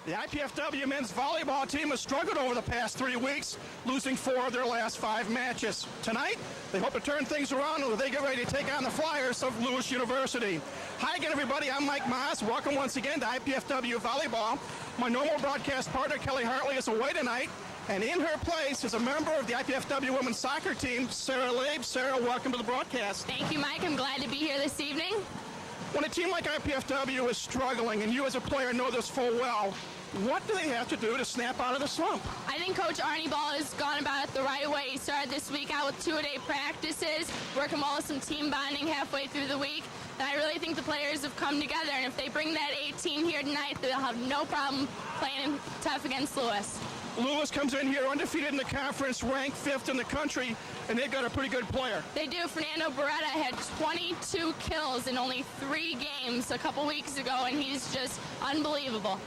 The IPFW men's volleyball team has struggled over the past 3 weeks, losing 4 of their last 5 matches. Tonight, they hope to turn things around as they get ready to take on the Flyers of Lewis University. Hi again, everybody. I'm Mike Maas. Welcome once again to IPFW Volleyball. My normal broadcast partner, Kelly Hartley, is away tonight, and in her place is a member of the IPFW women's soccer team, Sarah Labe. Sarah, welcome to the broadcast. Thank you, Mike. I'm glad to be here this evening. When a team like IPFW is struggling, and you as a player know this full well, what do they have to do to snap out of the slump? I think Coach Arnie Ball has gone about it the right way. He started this week out with 2-a-day practices, working well with some team bonding halfway through the week. And I really think the players have come together, and if they bring that 18 here tonight, they'll have no problem playing tough against Lewis. Lewis comes in here undefeated in the conference, ranked 5th in the country, and they've got a pretty good player. They do. Fernando Beretta had 22 kills in only 3 games a couple weeks ago, and he's just unbelievable.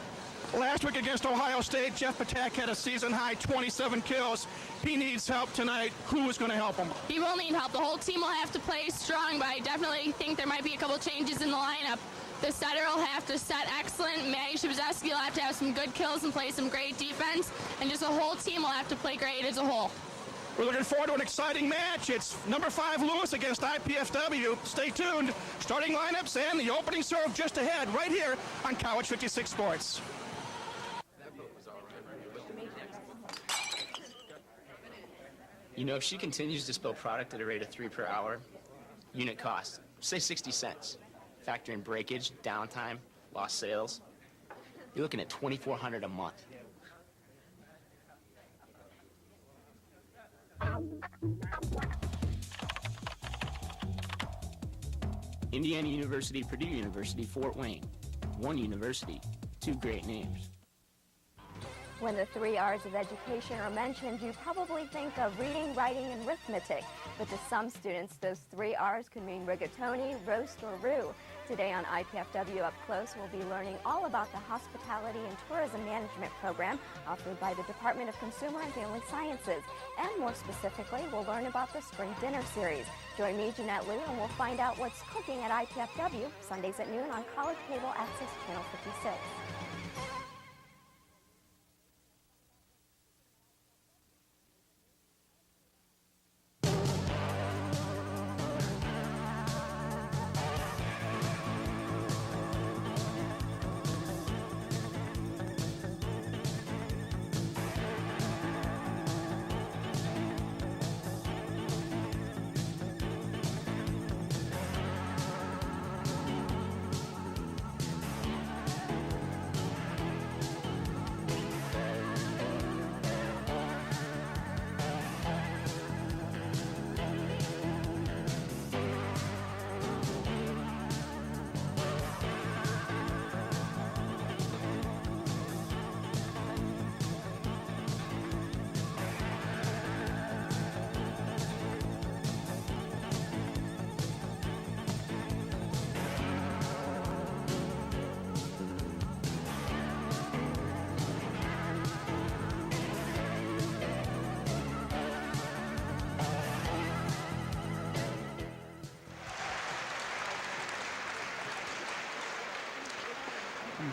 Last week against Ohio State, Jeff Patak had a season-high 27 kills. He needs help tonight. Who is going to help him? He will need help. The whole team will have to play strong, but I definitely think there might be a couple changes in the lineup. The setter will have to set excellent. Maggie Shabazeski will have to have some good kills and play some great defense. And just the whole team will have to play great as a whole. We're looking forward to an exciting match. It's number 5 Lewis against IPFW. Stay tuned. Starting lineups and the opening serve just ahead right here on College 56 Sports. You know, if she continues to spill product at a rate of 3 per hour, unit cost, say 60 cents. Factor in breakage, downtime, lost sales, you're looking at $2,400 a month. Indiana University, Purdue University, Fort Wayne. One university, 2 great names. When the 3 R's of education are mentioned, you probably think of reading, writing, and arithmetic. But to some students, those 3 R's could mean rigatoni, roast, or roux. Today on IPFW Up Close, we'll be learning all about the Hospitality and Tourism Management Program offered by the Department of Consumer and Family Sciences. And more specifically, we'll learn about the Spring Dinner Series. Join me, Jeanette Liu, and we'll find out what's cooking at IPFW, Sundays at noon on College Cable Access Channel 56.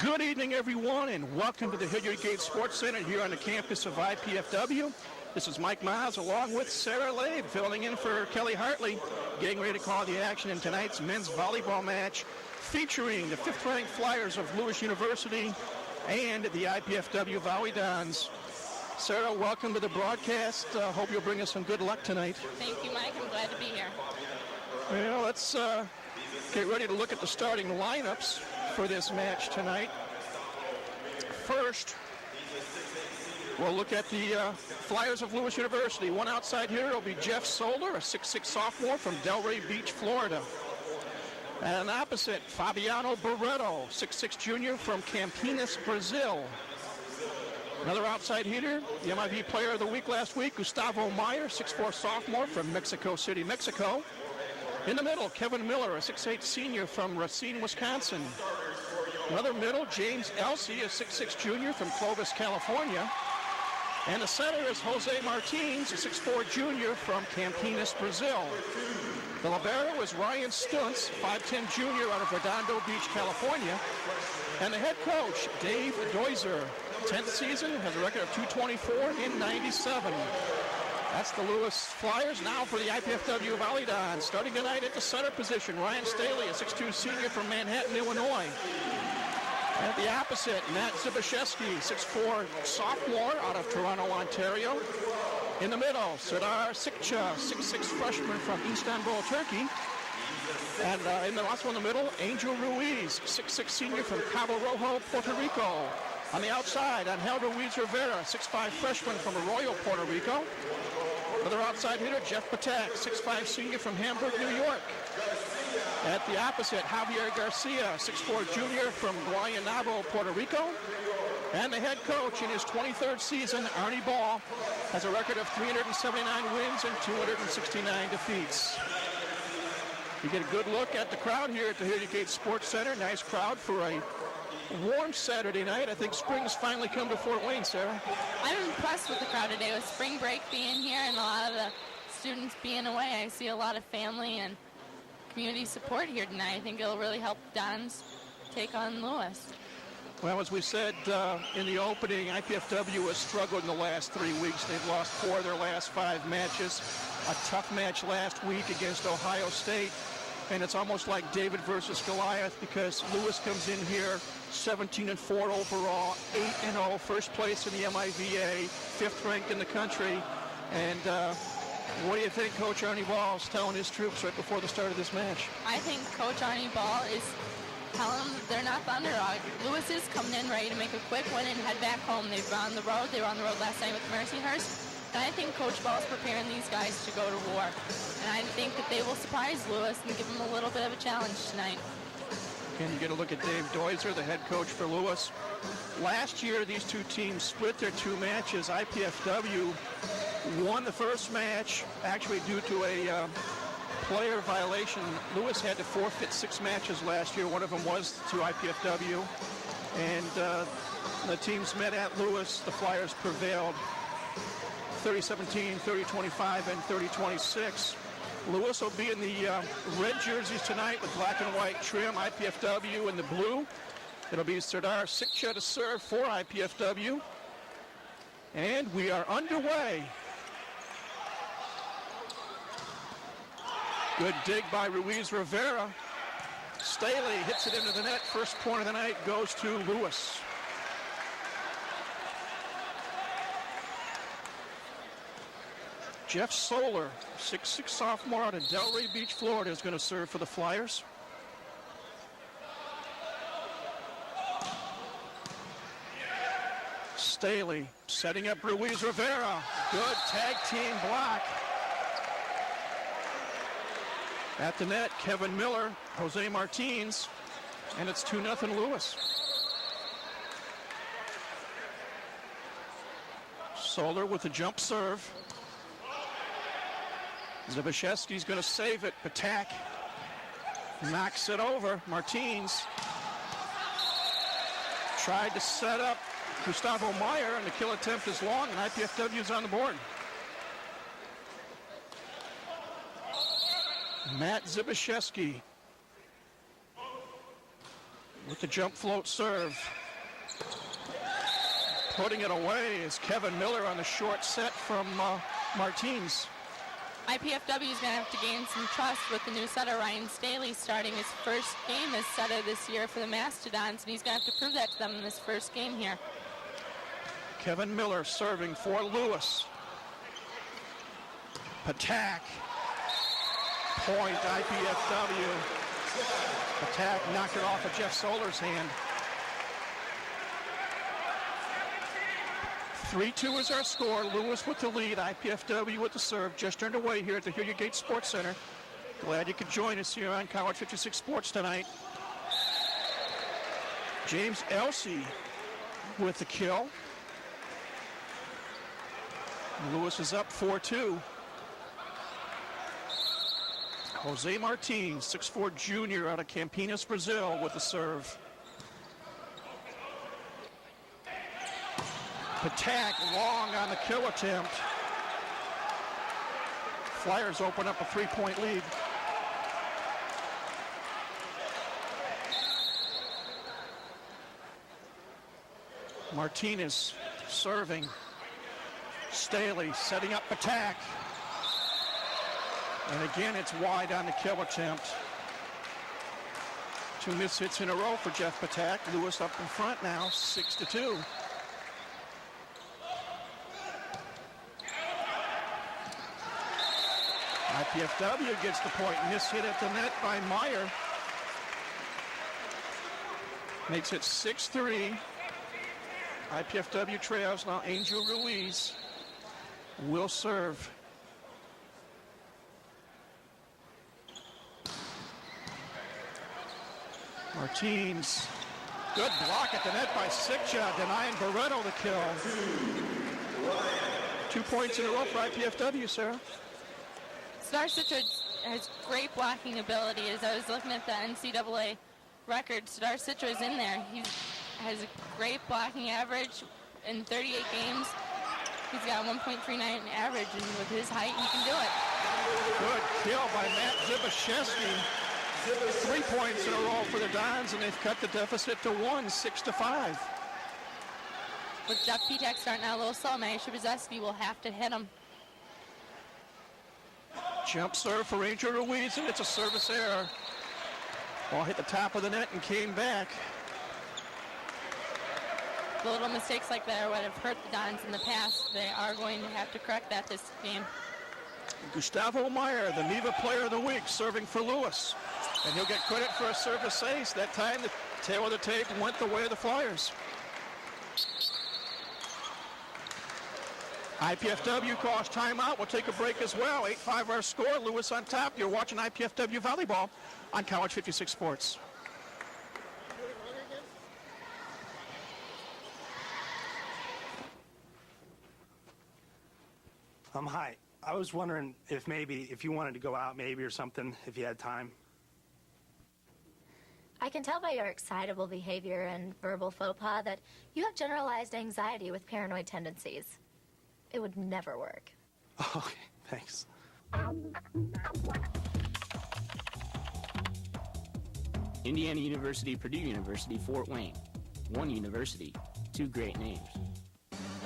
Good evening, everyone, and welcome to the Hilliard Gate Sports Center here on the campus of IPFW. This is Mike Miles along with Sarah Labe, filling in for Kelly Hartley, getting ready to call the action in tonight's men's volleyball match featuring the 5th-ranked Flyers of Lewis University and the IPFW Volleyball. Sarah, welcome to the broadcast. Hope you'll bring us some good luck tonight. Thank you, Mike. I'm glad to be here. Well, let's get ready to look at the starting lineups for this match tonight. First, we'll look at the Flyers of Lewis University. One outside here will be Jeff Soler, a 6'6 sophomore from Delray Beach, Florida. And opposite, Fabiano Barreto, 6'6 junior from Campinas, Brazil. Another outside hitter, the MIV Player of the Week last week, Gustavo Meyer, 6'4 sophomore from Mexico City, Mexico. In the middle, Kevin Miller, a 6'8 senior from Racine, Wisconsin. Another middle, James Elsey, a 6'6 junior from Clovis, California. And the center is Jose Martins, a 6'4 junior from Campinas, Brazil. The libero is Ryan Stuntz, 5'10 junior out of Redondo Beach, California. And the head coach, Dave Doiser, 10th season, has a record of 224 in 97. That's the Lewis Flyers. Now for the IPFW Volleyball. Starting tonight at the center position, Ryan Staley, a 6'2 senior from Manhattan, Illinois. At the opposite, Matt Zibashevsky, 6'4 sophomore out of Toronto, Ontario. In the middle, Serdar Sikcha, 6'6 freshman from Istanbul, Turkey. And also in the middle, Angel Ruiz, 6'6 senior from Cabo Rojo, Puerto Rico. On the outside, Angel Ruiz Rivera, 6'5 freshman from Arroyo, Puerto Rico. Another outside hitter, Jeff Patak, 6'5 senior from Hamburg, New York. At the opposite, Javier Garcia, 6'4 junior from Guaynabo, Puerto Rico. And the head coach in his 23rd season, Arnie Ball, has a record of 379 wins and 269 defeats. You get a good look at the crowd here at the Hilliard Gate Sports Center. Nice crowd for a warm Saturday night. I think spring's finally come to Fort Wayne, Sarah. I'm impressed with the crowd today with spring break being here and a lot of the students being away. I see a lot of family and community support here tonight. I think it'll really help Dons take on Lewis. Well, as we said in the opening, IPFW has struggled in the last 3 weeks. They've lost 4 of their last 5 matches. A tough match last week against Ohio State. And it's almost like David versus Goliath because Lewis comes in here 17-4 overall, 8-0, first place in the MIVA, 5th ranked in the country. And what do you think Coach Arnie Ball is telling his troops right before the start of this match? I think Coach Arnie Ball is telling them they're not the underdog. Lewis is coming in ready to make a quick win and head back home. They were on the road. They were on the road last night with Mercyhurst. And I think Coach Ball is preparing these guys to go to war. And I think that they will surprise Lewis and give him a little bit of a challenge tonight. Can you get a look at Dave Doiser, the head coach for Lewis? Last year, these two teams split their 2 matches. IPFW won the first match, actually due to a player violation. Lewis had to forfeit 6 matches last year. One of them was to IPFW. And the teams met at Lewis. The Flyers prevailed 30-17, 30-25, and 30-26. Lewis will be in the red jerseys tonight with black and white trim, IPFW in the blue. It'll be Serdar Sikcha to serve for IPFW. And we are underway. Good dig by Ruiz Rivera. Staley hits it into the net. First point of the night goes to Lewis. Jeff Soler, 6'6 sophomore out of Delray Beach, Florida, is going to serve for the Flyers. Staley setting up Ruiz Rivera. Good tag team block. At the net, Kevin Miller, Jose Martins, and it's 2-0 Lewis. Soler with a jump serve. Zibashevsky's going to save it. Patak knocks it over. Martins tried to set up Gustavo Meyer, and the kill attempt is long, and IPFW is on the board. Matt Zibashevsky with the jump float serve. Putting it away is Kevin Miller on the short set from Martins. IPFW is going to have to gain some trust with the new setter, Ryan Staley, starting his first game as setter this year for the Mastodons, and he's going to have to prove that to them in this first game here. Kevin Miller serving for Lewis. Patak. Point IPFW. Patak knocked it off of Jeff Soler's hand. 3-2 is our score. Lewis with the lead. IPFW with the serve. Just underway here at the Hilliard Gate Sports Center. Glad you could join us here on College 56 Sports tonight. James Elsey with the kill. Lewis is up 4-2. Jose Martins, 6'4 junior out of Campinas, Brazil, with the serve. Patak long on the kill attempt. Flyers open up a 3-point lead. Martinez serving. Staley setting up attack. And again, it's wide on the kill attempt. 2 missed hits in a row for Jeff Patak. Lewis up in front now, 6-2. IPFW gets the point. Miss hit at the net by Meyer. Makes it 6-3. IPFW trails. Now Angel Ruiz will serve. Martins, good block at the net by Sikcha, denying Barreto the kill. 2 points in a row for IPFW, Sarah. Star Citra has great blocking ability. As I was looking at the NCAA record, Star Citra is in there. He has a great blocking average in 38 games. He's got 1.39 average, and with his height, he can do it. Good kill by Matt Zibashevsky. 3 points in a row for the Dons, and they've cut the deficit to 1, 6-5. With Jeff Patak starting out a little slow, Matt Zibashevsky will have to hit him. Jump serve for Angel Ruiz, and it's a service error. Ball hit the top of the net and came back. The little mistakes like that would have hurt the Dons in the past. They are going to have to correct that this game. Gustavo Meyer, the NEVA Player of the Week, serving for Lewis. And he'll get credit for a service ace. That time, the tail of the tape went the way of the Flyers. IPFW calls timeout. We'll take a break as well. 8-5 our score. Lewis on top. You're watching IPFW Volleyball on College 56 Sports. Hi. I was wondering if you wanted to go out maybe or something, if you had time. I can tell by your excitable behavior and verbal faux pas that you have generalized anxiety with paranoid tendencies. It would never work. Okay, thanks. Indiana University, Purdue University, Fort Wayne. One university, 2 great names.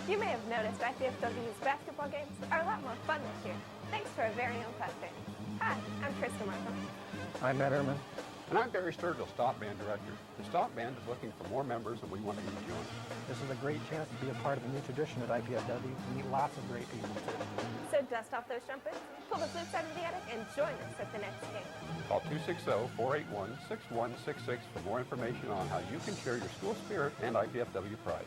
You may have noticed IPFW's basketball games are a lot more fun this year, thanks to our very own Pester. Hi, I'm Krista Markham. I'm Matt Ehrman. And I'm Barry Sturgill, Stop Band Director. The Stop Band is looking for more members, and we want to get you join. This is a great chance to be a part of a new tradition at IPFW and meet lots of great people. So dust off those jumpers, pull the flutes out of the attic, and join us at the next game. Call 260-481-6166 for more information on how you can share your school spirit and IPFW pride.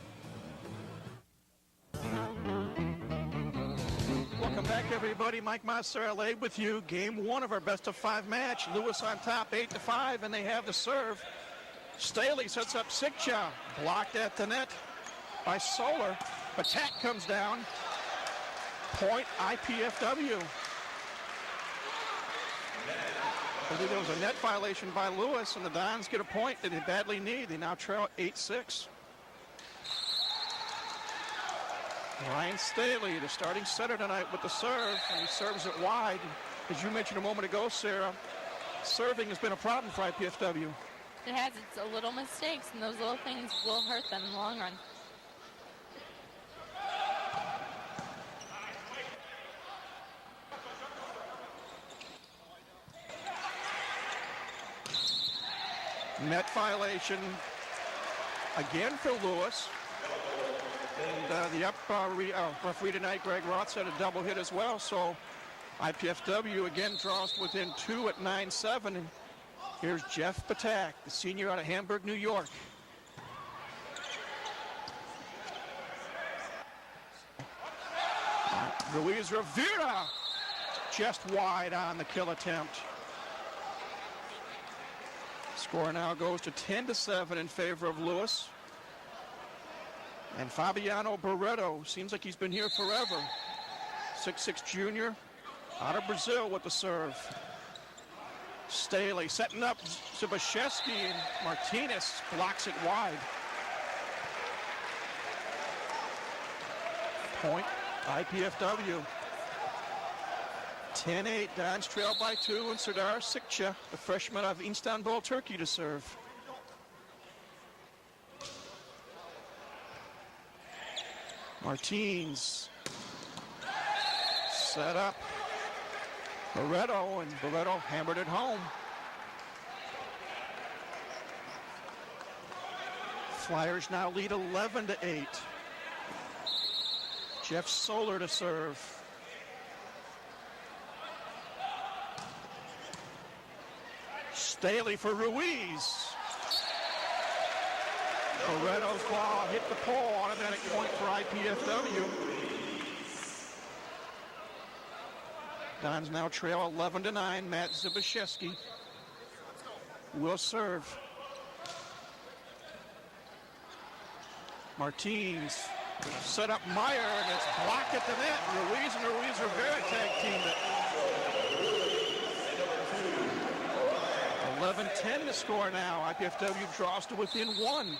Welcome back, everybody. Mike Massarale with you. Game 1 of our best-of-5 match. Lewis on top, 8-5, and they have the serve. Staley sets up Sikcha. Blocked at the net by Solar. Patak comes down. Point IPFW. I believe there was a net violation by Lewis, and the Dons get a point that they badly need. They now trail 8-6. Ryan Staley, the starting setter tonight with the serve, and he serves it wide. As you mentioned a moment ago, Sarah, serving has been a problem for IPFW. It has its little mistakes, and those little things will hurt them in the long run. Net violation again for Lewis. And the referee tonight, Greg Roth, had a double hit as well. So IPFW again draws within 2 at 9-7. And here's Jeff Patak, the senior out of Hamburg, New York. Ruiz Rivera just wide on the kill attempt. Score now goes to 10-7 in favor of Lewis. And Fabiano Barreto seems like he's been here forever. 6'6" junior out of Brazil with the serve. Staley setting up Zibashevsky, and Martinez blocks it wide. Point IPFW. 10-8, Dons trail by 2, and Serdar Sikcha, the freshman of Istanbul, Turkey, to serve. Martins set up Barreto, and Barreto hammered it home. Flyers now lead 11-8. Jeff Soler to serve. Staley for Ruiz. Barreto's ball hit the pole, automatic point for IPFW. Dons now trail 11-9. Matt Zbyszewski will serve. Martins set up Meyer, and it's blocked at the net. Ruiz and Ruiz Rivera tag teamed it. 11-10 to score now. IPFW draws to within 1.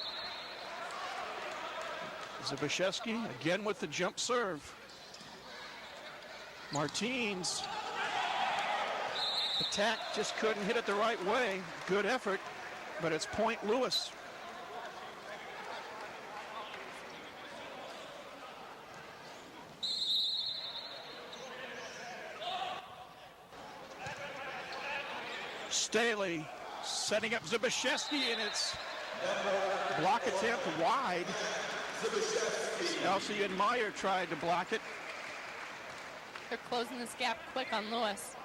Zbyszewski again with the jump serve. Martins. Attack just couldn't hit it the right way. Good effort, but it's point Lewis. Staley setting up Zbyszewski, and it's block attempt wide. Elsie and Meyer tried to block it. They're closing this gap quick on Lewis.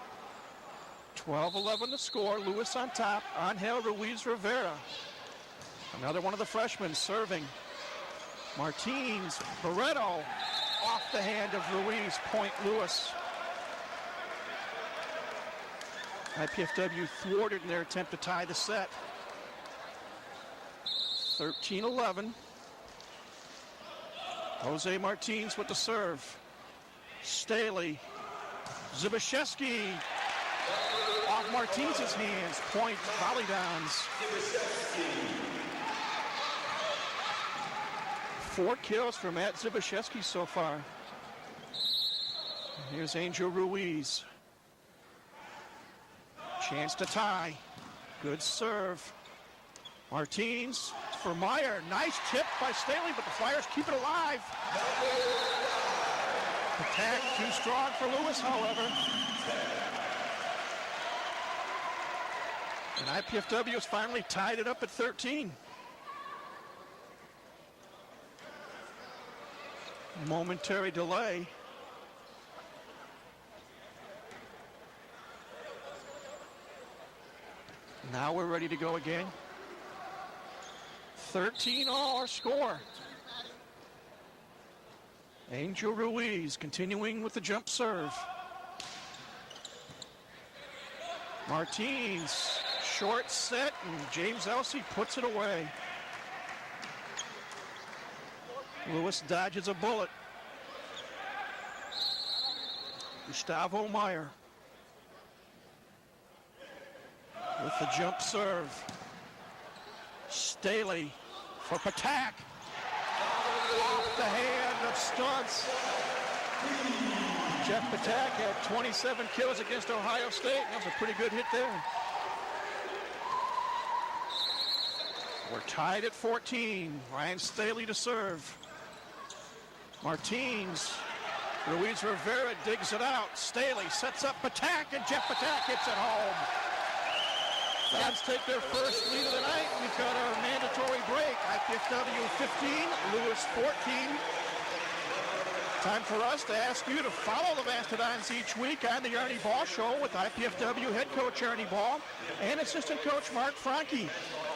12-11 to score. Lewis on top. Angel Ruiz Rivera. Another one of the freshmen serving. Martins. Barreto off the hand of Ruiz. Point Lewis. IPFW thwarted in their attempt to tie the set. 13-11. Jose Martins with the serve. Staley. Zbyszewski off Martins' hands. Point Volleyball. 4 kills for Matt Zbyszewski so far. Here's Angel Ruiz. Chance to tie. Good serve. Martins for Meyer. Nice tip by Staley, but the Flyers keep it alive. Attack too strong for Lewis, however. And IPFW has finally tied it up at 13. Momentary delay. Now we're ready to go again. 13 all our score. Angel Ruiz continuing with the jump serve. Martins, short set, and James Elsie puts it away. Lewis dodges a bullet. Gustavo Meyer with the jump serve. Staley for Patak. Off the hand of Stuntz. Jeff Patak had 27 kills against Ohio State. That was a pretty good hit there. We're tied at 14. Ryan Staley to serve. Martins. Ruiz Rivera digs it out. Staley sets up Patak, and Jeff Patak hits it home. Dons take their first lead of the night. We've got our mandatory break. IPFW 15, Lewis 14. Time for us to ask you to follow the Mastodons each week on the Ernie Ball Show with IPFW head coach Ernie Ball and assistant coach Mark Franke.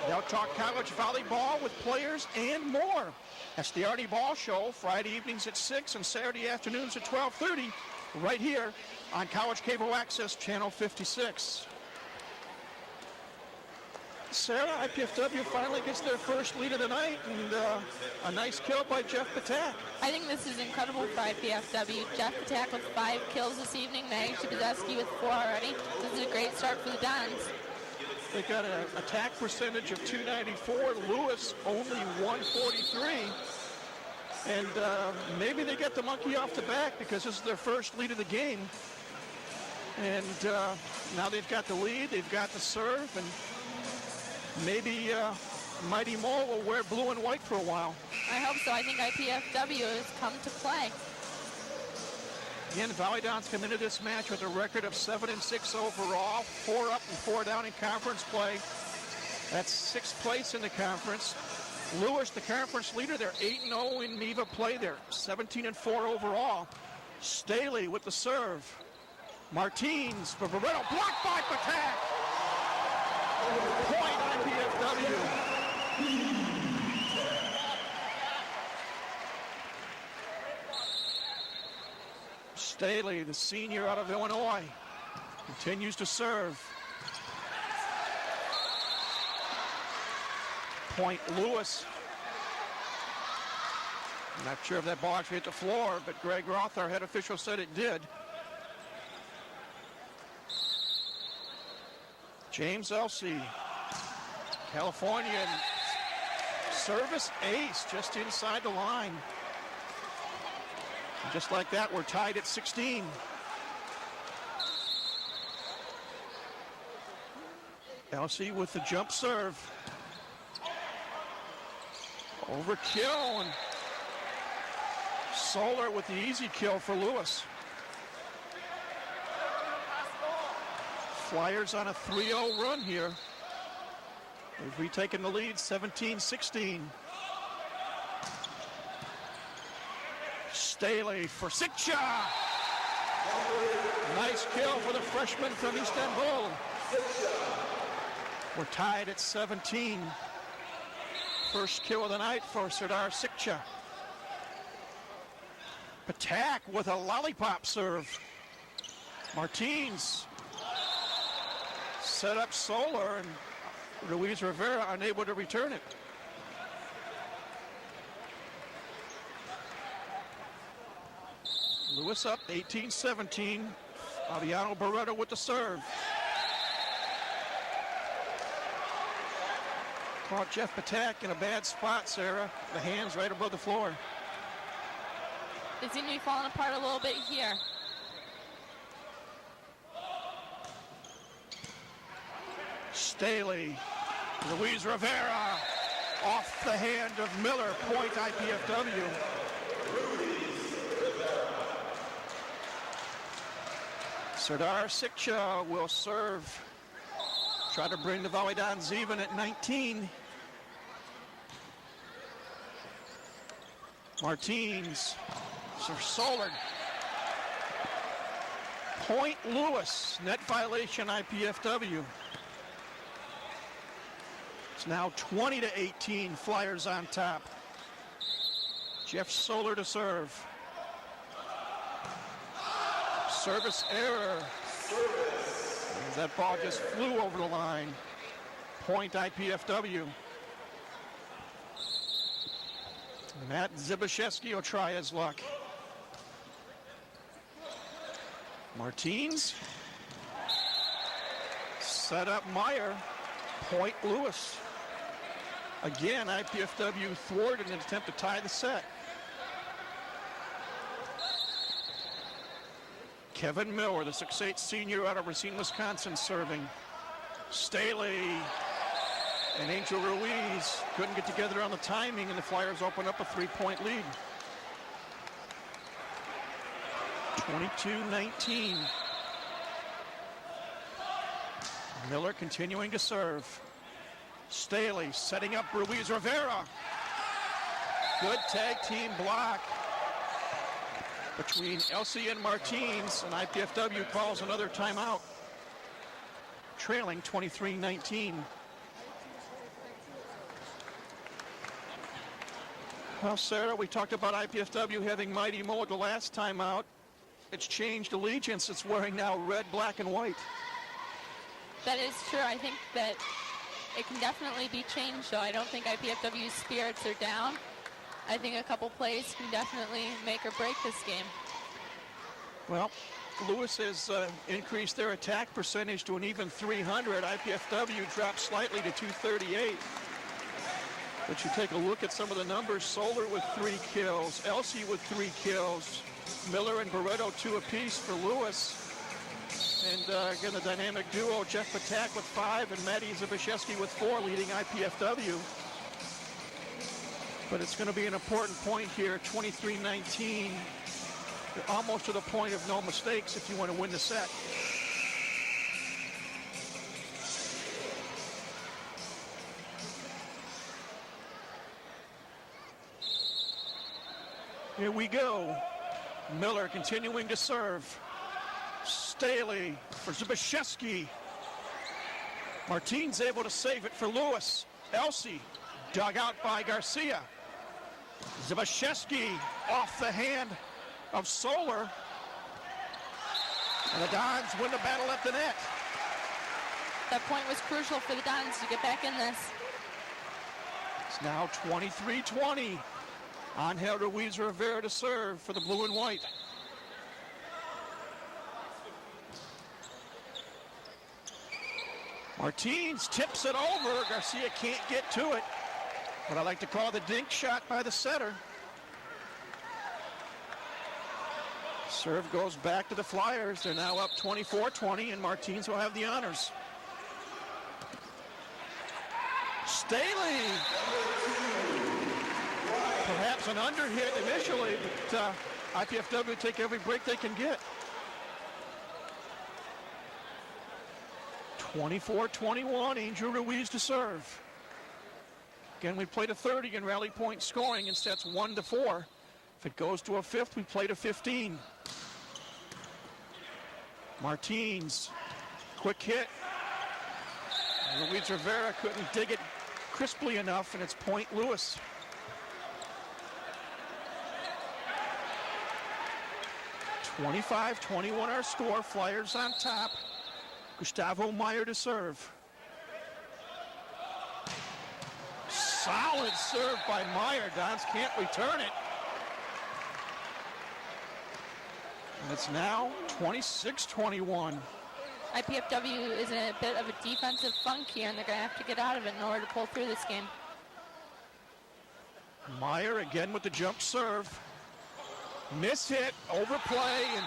They'll talk college volleyball with players and more. That's the Ernie Ball Show, Friday evenings at 6 and Saturday afternoons at 12:30, right here on College Cable Access Channel 56. Sarah, IPFW finally gets their first lead of the night, and a nice kill by Jeff Patak. I think this is incredible for IPFW. Jeff Patak with 5 kills this evening. Maggie Zbyszewski with 4 already. This is a great start for the Dons. They got an attack percentage of 294. Lewis only 143. And maybe they get the monkey off the back because this is their first lead of the game. And now they've got the lead. They've got the serve. And maybe Mighty Mole will wear blue and white for a while. I hope so. I think IPFW has come to play. Again, Volleyball come into this match with a record of 7-6 overall, 4 up and 4 down in conference play. That's 6th place in the conference. Lewis, the conference leader, they're 8-0 in MIVA play. They're 17-4 overall. Staley with the serve. Martins for Barreto, blocked by Patak. Point IPFW. Staley, the senior out of Illinois, continues to serve. Point Lewis. I'm not sure if that ball actually hit the floor, but Greg Roth, our head official, said it did. James Elsey, Californian, service ace just inside the line. And just like that, we're tied at 16. Elsey with the jump serve. Overkill, and Solar with the easy kill for Lewis. Flyers on a 3-0 run here. They've retaken the lead, 17-16. Staley for Sikcha. Nice kill for the freshman from Istanbul. We're tied at 17. First kill of the night for Serdar Sikcha. Patak with a lollipop serve. Martins set up Solar, and Ruiz Rivera unable to return it. Lewis up 18-17. Fabiano Barreto with the serve. Caught Jeff Patak in a bad spot, Sarah. The hands right above the floor. They seem to be falling apart a little bit here. Staley, Luis Rivera, off the hand of Miller, point IPFW. Serdar Sikcha will serve. Try to bring the Volleyball even at 19. Martins, Sir Solar. Point Lewis, net violation IPFW. It's now 20-18, Flyers on top. Jeff Solar to serve. Service error. As that ball just flew over the line. Point IPFW. Matt Zibashevsky will try his luck. Martins. Set up Meyer. Point Lewis. Again, IPFW thwarted an attempt to tie the set. Kevin Miller, the 6'8" senior out of Racine, Wisconsin, serving. Staley and Angel Ruiz couldn't get together on the timing, and the Flyers open up a 3-point lead. 22-19. Miller continuing to serve. Staley setting up Ruiz Rivera. Good tag team block between Elsey and Martins, and IPFW calls another timeout. Trailing 23-19. Well, Sarah, we talked about IPFW having Mighty Mo at the last timeout. It's changed allegiance. It's wearing now red, black, and white. That is true. I think that it can definitely be changed, though. I don't think IPFW's spirits are down. I think a couple plays can definitely make or break this game. Well, Lewis has increased their attack percentage to an even 300. IPFW dropped slightly to 238. But you take a look at some of the numbers. Solar with 3 kills, Elsey with 3 kills, Miller and Barreto 2 apiece for Lewis. And again, the dynamic duo, Jeff Patak with 5 and Matty Zibashevsky with 4, leading IPFW. But it's going to be an important point here, 23-19. You're almost to the point of no mistakes if you want to win the set. Here we go. Miller continuing to serve. Staley for Zbyszewski. Martin's able to save it for Lewis. Elsey dug out by Garcia. Zbyszewski off the hand of Solar. And the Dons win the battle at the net. That point was crucial for the Dons to get back in this. It's now 23-20. Angel Ruiz Rivera to serve for the blue and white. Martins tips it over. Garcia can't get to it. What I like to call the dink shot by the setter. Serve goes back to the Flyers. They're now up 24-20, and Martins will have the honors. Staley. Perhaps an underhit initially, but IPFW take every break they can get. 24-21, Angel Ruiz to serve. Again, we played a 30 in rally point scoring in sets 1-4. If it goes to a fifth, we play to 15. Martins, quick hit. Ruiz Rivera couldn't dig it crisply enough, and it's point Lewis. (25-21) our score. Flyers on top. Gustavo Meyer to serve. Solid serve by Meyer. Dons can't return it. And it's now 26-21. IPFW is in a bit of a defensive funk here, and they're going to have to get out of it in order to pull through this game. Meyer again with the jump serve. Miss hit, overplay, and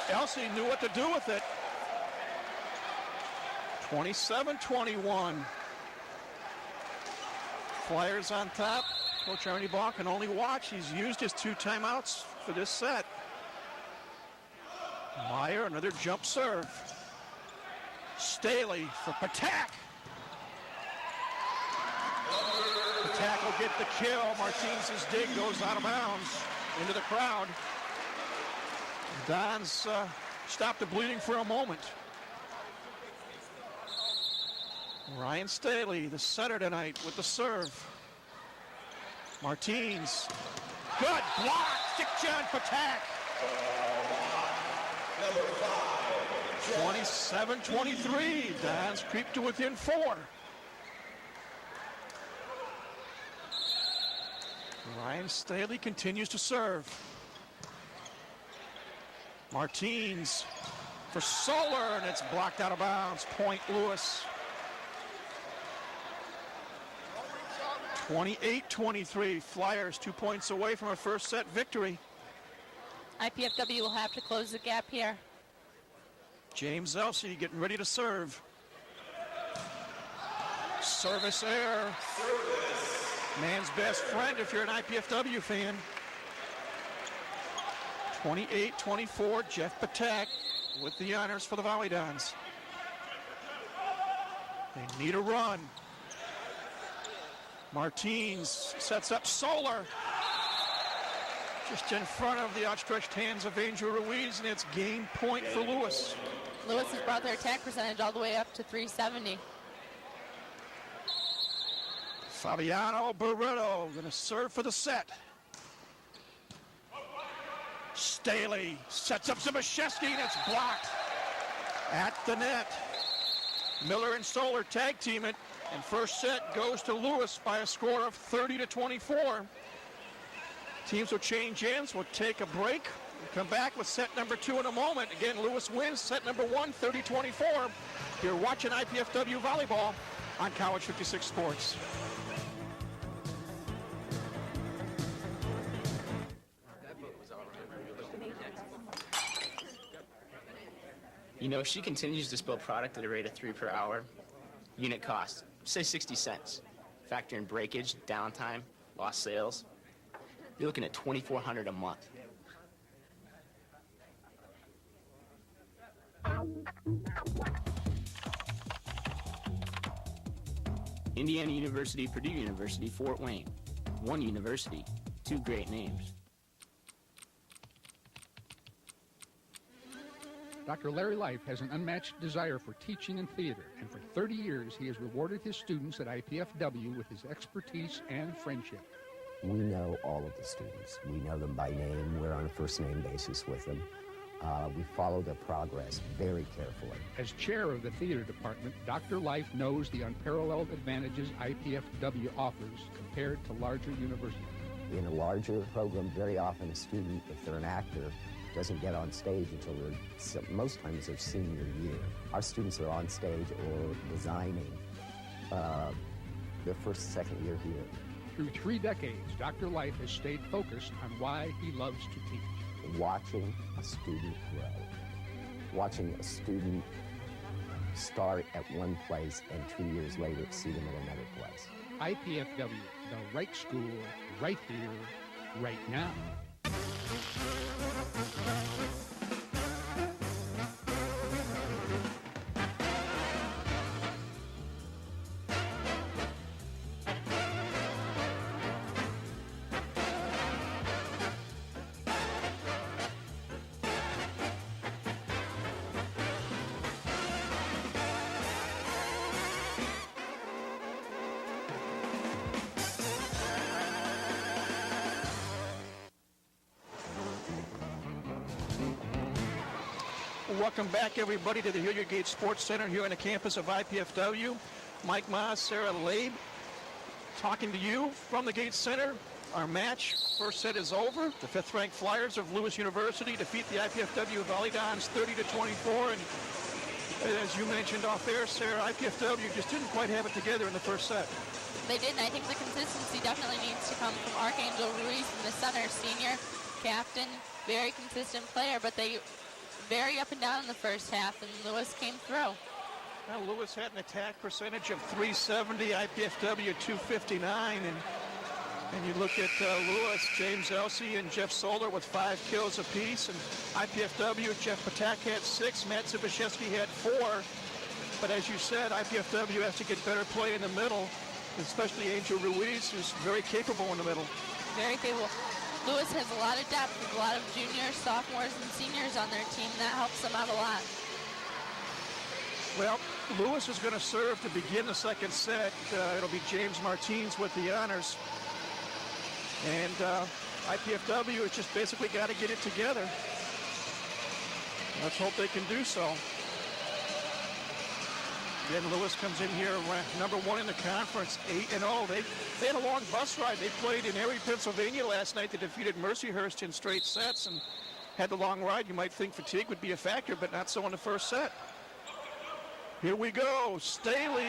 Elsey knew what to do with it. 27-21. Flyers on top. Coach Arnie Ball can only watch. He's used his 2 timeouts for this set. Meyer, another jump serve. Staley for Patak. Patak will get the kill. Martinez's dig goes out of bounds into the crowd. Dons stop the bleeding for a moment. Ryan Staley, the setter tonight, with the serve. Martins. Good block. Dick-John Patak. 27-23. Dons creep to within 4. Ryan Staley continues to serve. Martins for Solar, and it's blocked out of bounds. Point Lewis. 28-23. Flyers 2 points away from a first set victory. IPFW will have to close the gap here. James Elsey getting ready to serve. Service error. Man's best friend if you're an IPFW fan. 28-24, Jeff Patak with the honors for the Volleyball. They need a run. Martins sets up Solar. Just in front of the outstretched hands of Angel Ruiz, and it's game point for Lewis. Lewis has brought their attack percentage all the way up to 370. Fabiano Barreto going to serve for the set. Staley sets up Zbyszewski, and it's blocked at the net. Miller and Solar tag team it, and first set goes to Lewis by a score of 30-24. Teams will change ends. We'll take a break. We'll come back with set number 2 in a moment. Again, Lewis wins set number 1, 30-24. You're watching IPFW Volleyball on College 56 Sports. You know, if she continues to spill product at a rate of 3 per hour, unit cost, say 60 cents. Factor in breakage, downtime, lost sales. You're looking at $2,400 a month. Indiana University, Purdue University, Fort Wayne. One university, two great names. Dr. Larry Life has an unmatched desire for teaching and theater, and for 30 years he has rewarded his students at IPFW with his expertise and friendship. We know all of the students. We know them by name. We're on a first-name basis with them. We follow their progress very carefully. As chair of the theater department, Dr. Life knows the unparalleled advantages IPFW offers compared to larger universities. In a larger program, very often a student, if they're an actor, doesn't get on stage until most times their senior year. Our students are on stage or designing their first, second year here. Through 3 decades, Dr. Life has stayed focused on why he loves to teach. Watching a student grow. Watching a student start at one place and 2 years later see them at another place. IPFW, the right school, right here, right now. Welcome back, everybody, to the Hilliard Gate Sports Center here on the campus of IPFW. Mike Maas, Sarah Labe, talking to you from the Gate Center. Our match, first set is over. The 5th-ranked Flyers of Lewis University defeat the IPFW Volleyball 30-24. And as you mentioned off air, Sarah, IPFW just didn't quite have it together in the first set. They didn't. I think the consistency definitely needs to come from Archangel Ruiz in the center, senior captain, very consistent player, but they very up and down in the first half, and Lewis came through. Now, Lewis had an attack percentage of .370, IPFW 259, and you look at Lewis, James Elsey, and Jeff Soler with 5 kills apiece, and IPFW, Jeff Patak had 6, Matt Zibaszewski had 4, but as you said, IPFW has to get better play in the middle, especially Angel Ruiz, who's very capable in the middle. Very capable. Lewis has a lot of depth with a lot of juniors, sophomores, and seniors on their team. That helps them out a lot. Well, Lewis is going to serve to begin the second set. It'll be James Martins with the honors. And IPFW has just basically got to get it together. Let's hope they can do so. Then Lewis comes in here ranked number 1 in the conference, 8-0. They had a long bus ride. They played in Erie, Pennsylvania last night. They defeated Mercyhurst in straight sets and had the long ride. You might think fatigue would be a factor, but not so in the first set. Here we go. Staley,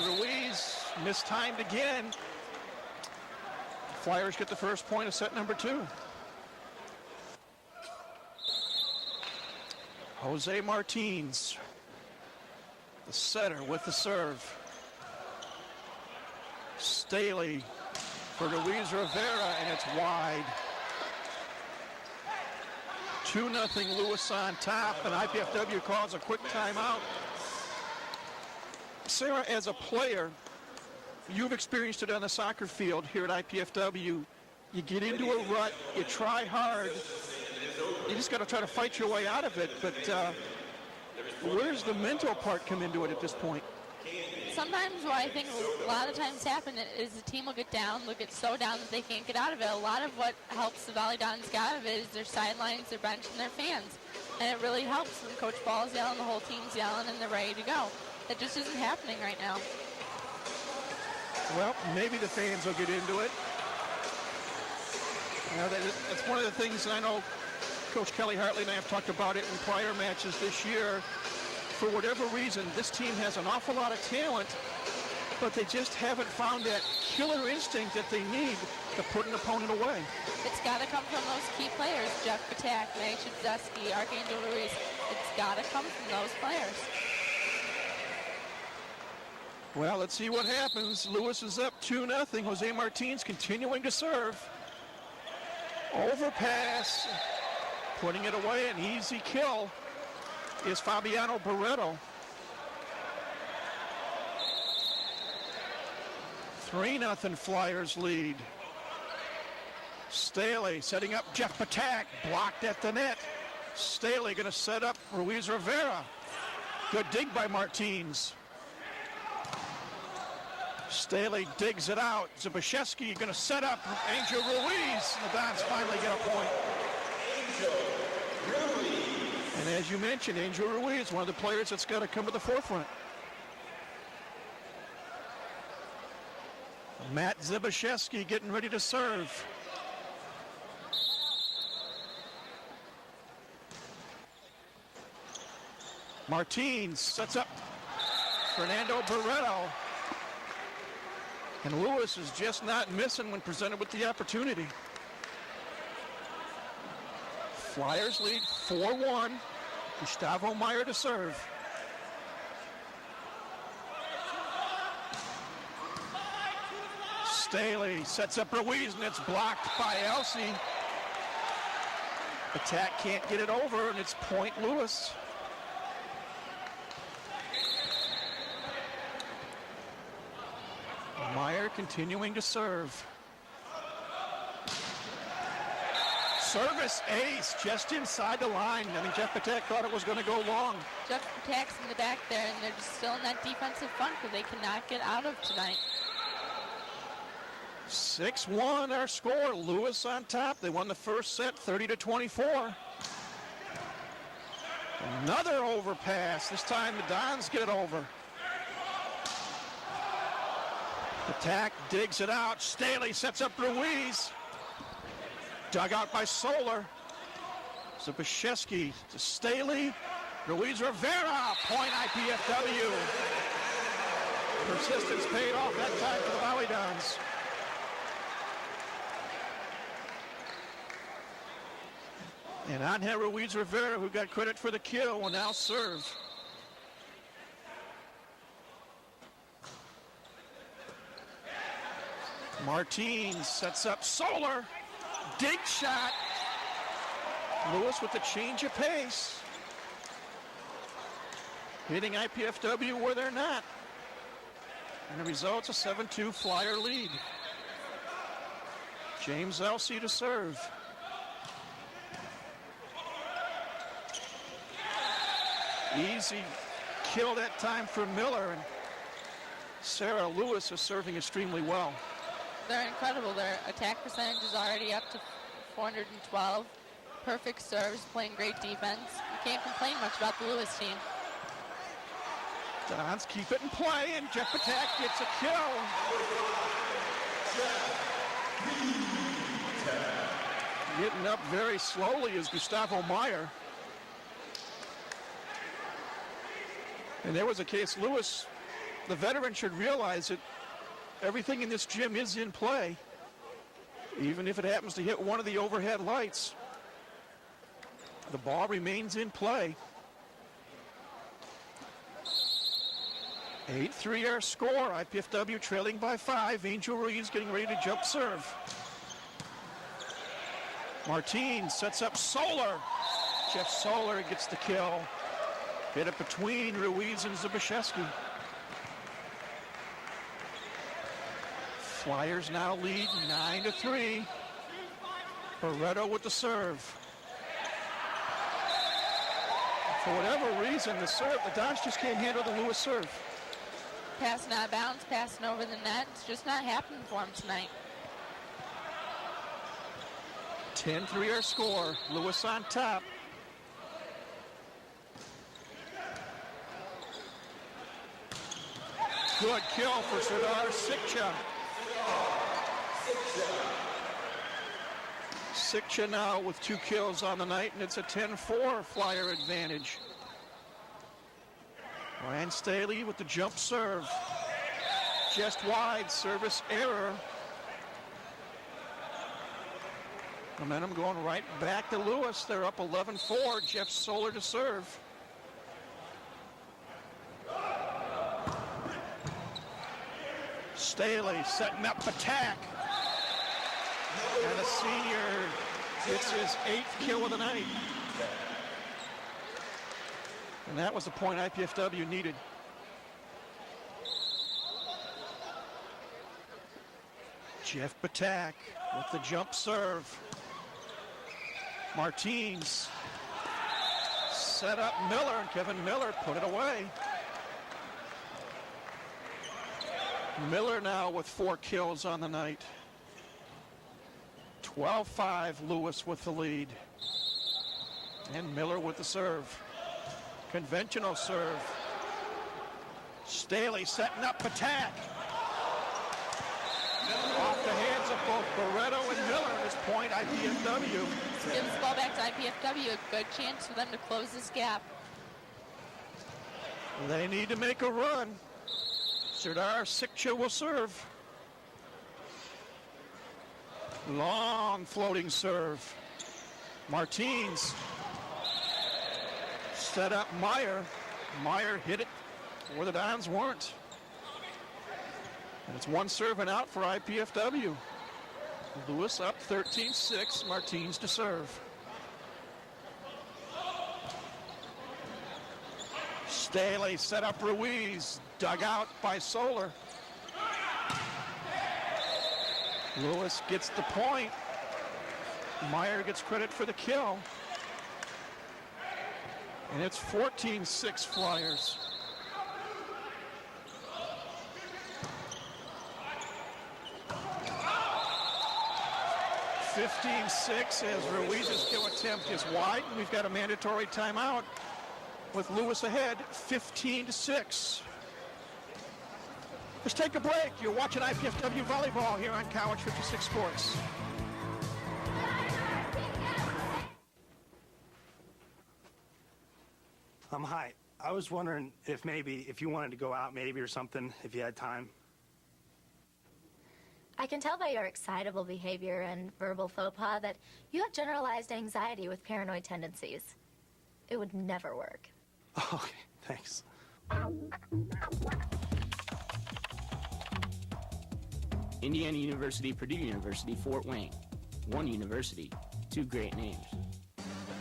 Ruiz, mistimed again. Flyers get the first point of set number 2. Jose Martins, the setter with the serve. Staley for Luis Rivera, and it's wide. 2-0 Lewis on top, and IPFW calls a quick timeout. Sarah, as a player, you've experienced it on the soccer field here at IPFW. You get into a rut, you try hard, you just got to try to fight your way out of it, but where's the mental part come into it at this point? Sometimes what I think a lot of times happen is the team will get down, they'll get so down that they can't get out of it. A lot of what helps the Volleyball get out of it is their sidelines, their bench, and their fans. And it really helps when Coach Ball's yelling, the whole team's yelling, and they're ready to go. That just isn't happening right now. Well, maybe the fans will get into it. You know, that's one of the things I know Coach Kelly Hartley and I have talked about it in prior matches this year. For whatever reason, this team has an awful lot of talent, but they just haven't found that killer instinct that they need to put an opponent away. It's got to come from those key players, Jeff Patak, Matt Zibaszewski, Archangel Ruiz. It's got to come from those players. Well, let's see what happens. Lewis is up 2-0. Jose Martins continuing to serve. Overpass, putting it away, an easy kill is Fabiano Barreto. 3-0 Flyers lead. Staley setting up Jeff Patak, blocked at the net. Staley going to set up Ruiz Rivera. Good dig by Martins. Staley digs it out. Zbyszewski going to set up Angel Ruiz. The Dons finally get a point. And as you mentioned, Angel Ruiz, one of the players that's got to come to the forefront. Matt Zbyszewski getting ready to serve. Martins sets up Fernando Barreto. And Lewis is just not missing when presented with the opportunity. Flyers lead 4-1. Gustavo Meyer to serve. Staley sets up Ruiz, and it's blocked by Elsey. Attack can't get it over, and it's point Lewis. Meyer continuing to serve. Service ace just inside the line. I mean, Jeff Patak thought it was going to go long. Jeff Patak's in the back there, and they're just still in that defensive funk that they cannot get out of tonight. 6-1 our score. Lewis on top. They won the first set 30-24. Another overpass. This time the Dons get it over. Patak digs it out. Staley sets up Ruiz. Dug out by Solar. Zbyszewski to Staley. Ruiz Rivera. Point IPFW. Persistence paid off that time for the Volleyball. And Angel Ruiz Rivera, who got credit for the kill, will now serve. Martins sets up Solar. Dig shot. Lewis with the change of pace. Hitting IPFW where they're not. And the result's a 7-2 Flyer lead. James Elsey to serve. Easy kill that time for Miller. And Sarah Lewis is serving extremely well. They're incredible. Their attack percentage is already up to 412. Perfect serves, playing great defense. You can't complain much about the Lewis team. Dons keep it in play, and Jeff Patak gets a kill. Getting up very slowly is Gustavo Meyer. And there was a case, Lewis, the veteran, should realize that everything in this gym is in play, even if it happens to hit one of the overhead lights. The ball remains in play. 8-3 our score. IPFW trailing by 5. Angel Ruiz getting ready to jump serve. Martins sets up Solar. Jeff Solar gets the kill. Hit it between Ruiz and Zbyszewski. Flyers now lead 9-3. Barreto with the serve. For whatever reason, the Dons just can't handle the Lewis serve. Passing out of bounds, passing over the net. It's just not happening for him tonight. 10-3 our score. Lewis on top. Good kill for Serdar Sikcha. Sikcha now with 2 kills on the night, and it's a 10-4 Flyer advantage. Ryan Staley with the jump serve. Just wide, service error. Momentum going right back to Lewis. They're up 11-4. Jeff Solar to serve. Staley setting up attack. And the senior gets his 8th kill of the night. And that was the point IPFW needed. Jeff Batak with the jump serve. Martins set up Miller, and Kevin Miller put it away. Miller now with 4 kills on the night. 12-5, Lewis with the lead. And Miller with the serve. Conventional serve. Staley setting up attack. Off the hands of both Barreto and Miller at this point, IPFW. Gives the ball back to IPFW, a good chance for them to close this gap. They need to make a run. Serdar Sikcha will serve. Long floating serve. Martins set up Meyer. Meyer hit it where the Dons weren't. And it's one serve and out for IPFW. Lewis up 13-6, Martins to serve. Staley set up Ruiz, dug out by Solar. Lewis gets the point. Meyer gets credit for the kill. And it's 14-6 Flyers. (15-6) as Ruiz's kill attempt is wide. We've got a mandatory timeout with Lewis ahead, 15-6. Let's take a break. You're watching IPFW Volleyball here on College 56 Sports. Hi. I was wondering if you wanted to go out maybe or something, if you had time. I can tell by your excitable behavior and verbal faux pas that you have generalized anxiety with paranoid tendencies. It would never work. Okay, thanks. Indiana University, Purdue University, Fort Wayne. One university, 2 great names.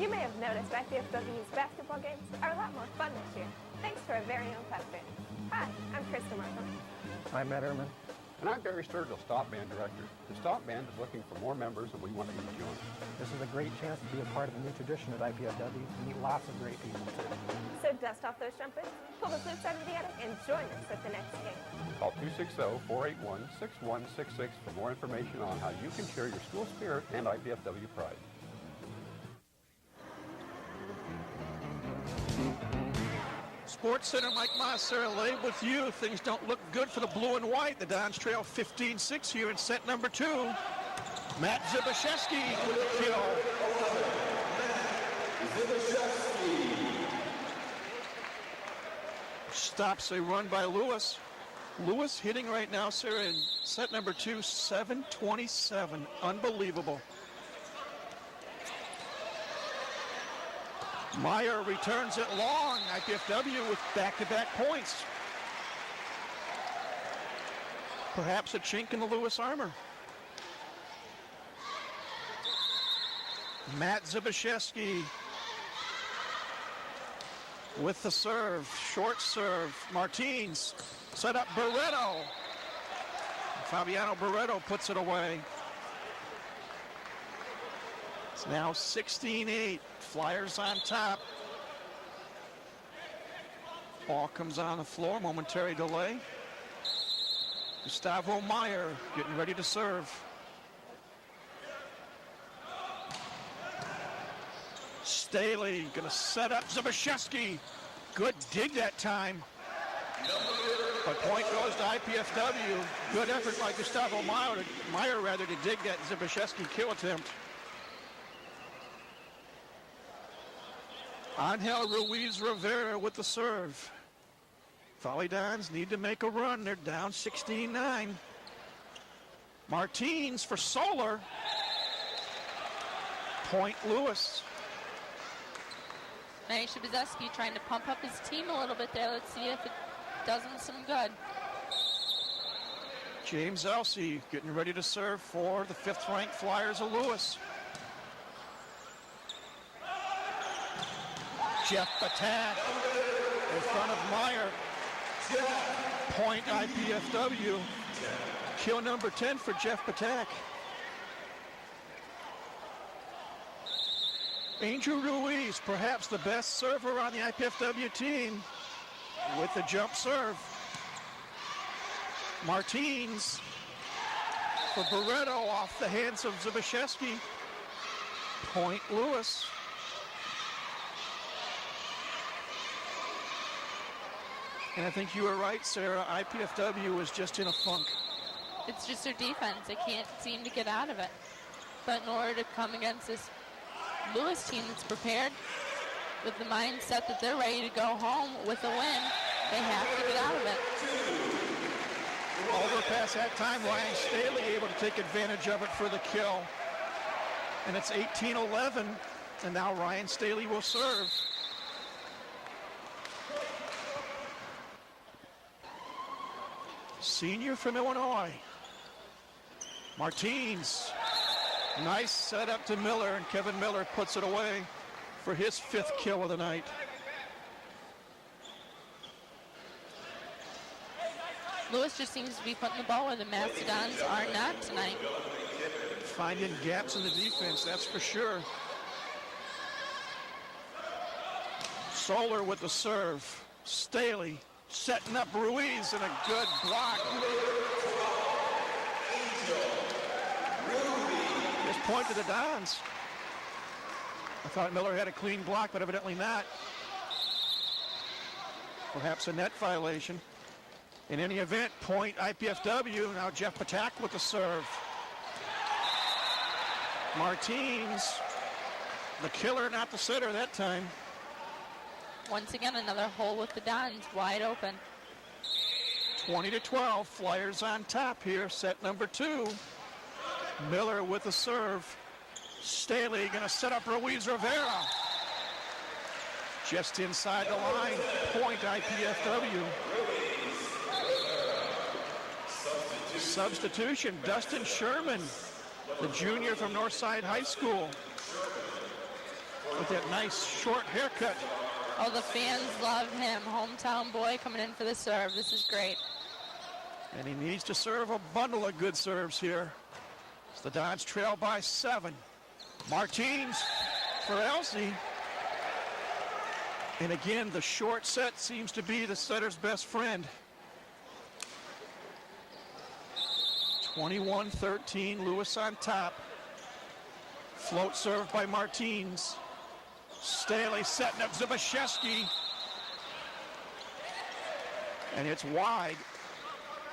You may have noticed IPFW's basketball games are a lot more fun this year, thanks to our very own Pep Band. Hi, I'm Krista Markham. I'm Matt Ehrman. And I'm Barry Sturgill, Stop Band Director. The Stop Band is looking for more members, and we want to get you join. This is a great chance to be a part of a new tradition at IPFW and meet lots of great people. So dust off those jumpers, pull the flutes out of the attic, and join us at the next game. Call 260-481-6166 for more information on how you can share your school spirit and IPFW pride. Sports Center, Mike Moss, Sarah Lay with you. Things don't look good for the blue and white. The Dons trail 15-6 here in set number 2. Matt Zibaszewski with the kill. Stops a run by Lewis. Lewis hitting right now, Sarah, in set number 2, 727. Unbelievable. Meyer returns it long. IPFW with back-to-back points. Perhaps a chink in the Lewis armor. Matt Zibaszewski with the serve. Short serve. Martins set up Barreto. Fabiano Barreto puts it away. It's now 16-8. Flyers on top. Ball comes on the floor. Momentary delay. Gustavo Meyer getting ready to serve. Staley going to set up Zibaszewski. Good dig that time. But point goes to IPFW. Good effort by Gustavo Meyer to dig that Zibaszewski kill attempt. Angel Ruiz Rivera with the serve. Volley Dons need to make a run. They're down 16-9. Martins for Solar. Point Lewis. Manny Zibaszewski trying to pump up his team a little bit there. Let's see if it does him some good. James Elsey getting ready to serve for the 5th-ranked Flyers of Lewis. Jeff Batat in front of Meyer. Point IPFW. Kill number 10 for Jeff Batak. Angel Ruiz, perhaps the best server on the IPFW team, with the jump serve. Martins for Barreto off the hands of Zubashevsky. Point Lewis. And I think you were right, Sarah. IPFW is just in a funk. It's just their defense. They can't seem to get out of it. But in order to come against this Lewis team that's prepared with the mindset that they're ready to go home with a win, they have to get out of it. Overpass that time. Ryan Staley able to take advantage of it for the kill. And it's 18-11. And now Ryan Staley will serve. Senior from Illinois. Martins. Nice setup to Miller, and Kevin Miller puts it away for his 5th kill of the night. Lewis just seems to be putting the ball where the Mastodons are not tonight. Finding gaps in the defense, that's for sure. Solar with the serve. Staley setting up Ruiz, and a good block. Just point to the Dons. I thought Miller had a clean block, but evidently not. Perhaps a net violation. In any event, point IPFW. Now Jeff Patak with the serve. Martins, the killer, not the sitter that time. Once again, another hole with the Dons, wide open. 20-12, Flyers on top here, set number 2. Miller with the serve. Staley going to set up Ruiz Rivera. Just inside the line, point IPFW. Substitution, Dustin Sherman, the junior from Northside High School, with that nice short haircut. Oh, the fans love him. Hometown boy coming in for the serve. This is great. And he needs to serve a bundle of good serves here. The Dons trail by 7. Martins for Elsey. And again, the short set seems to be the setter's best friend. 21-13, Lewis on top. Float serve by Martins. Staley setting up Zubashevsky. And it's wide.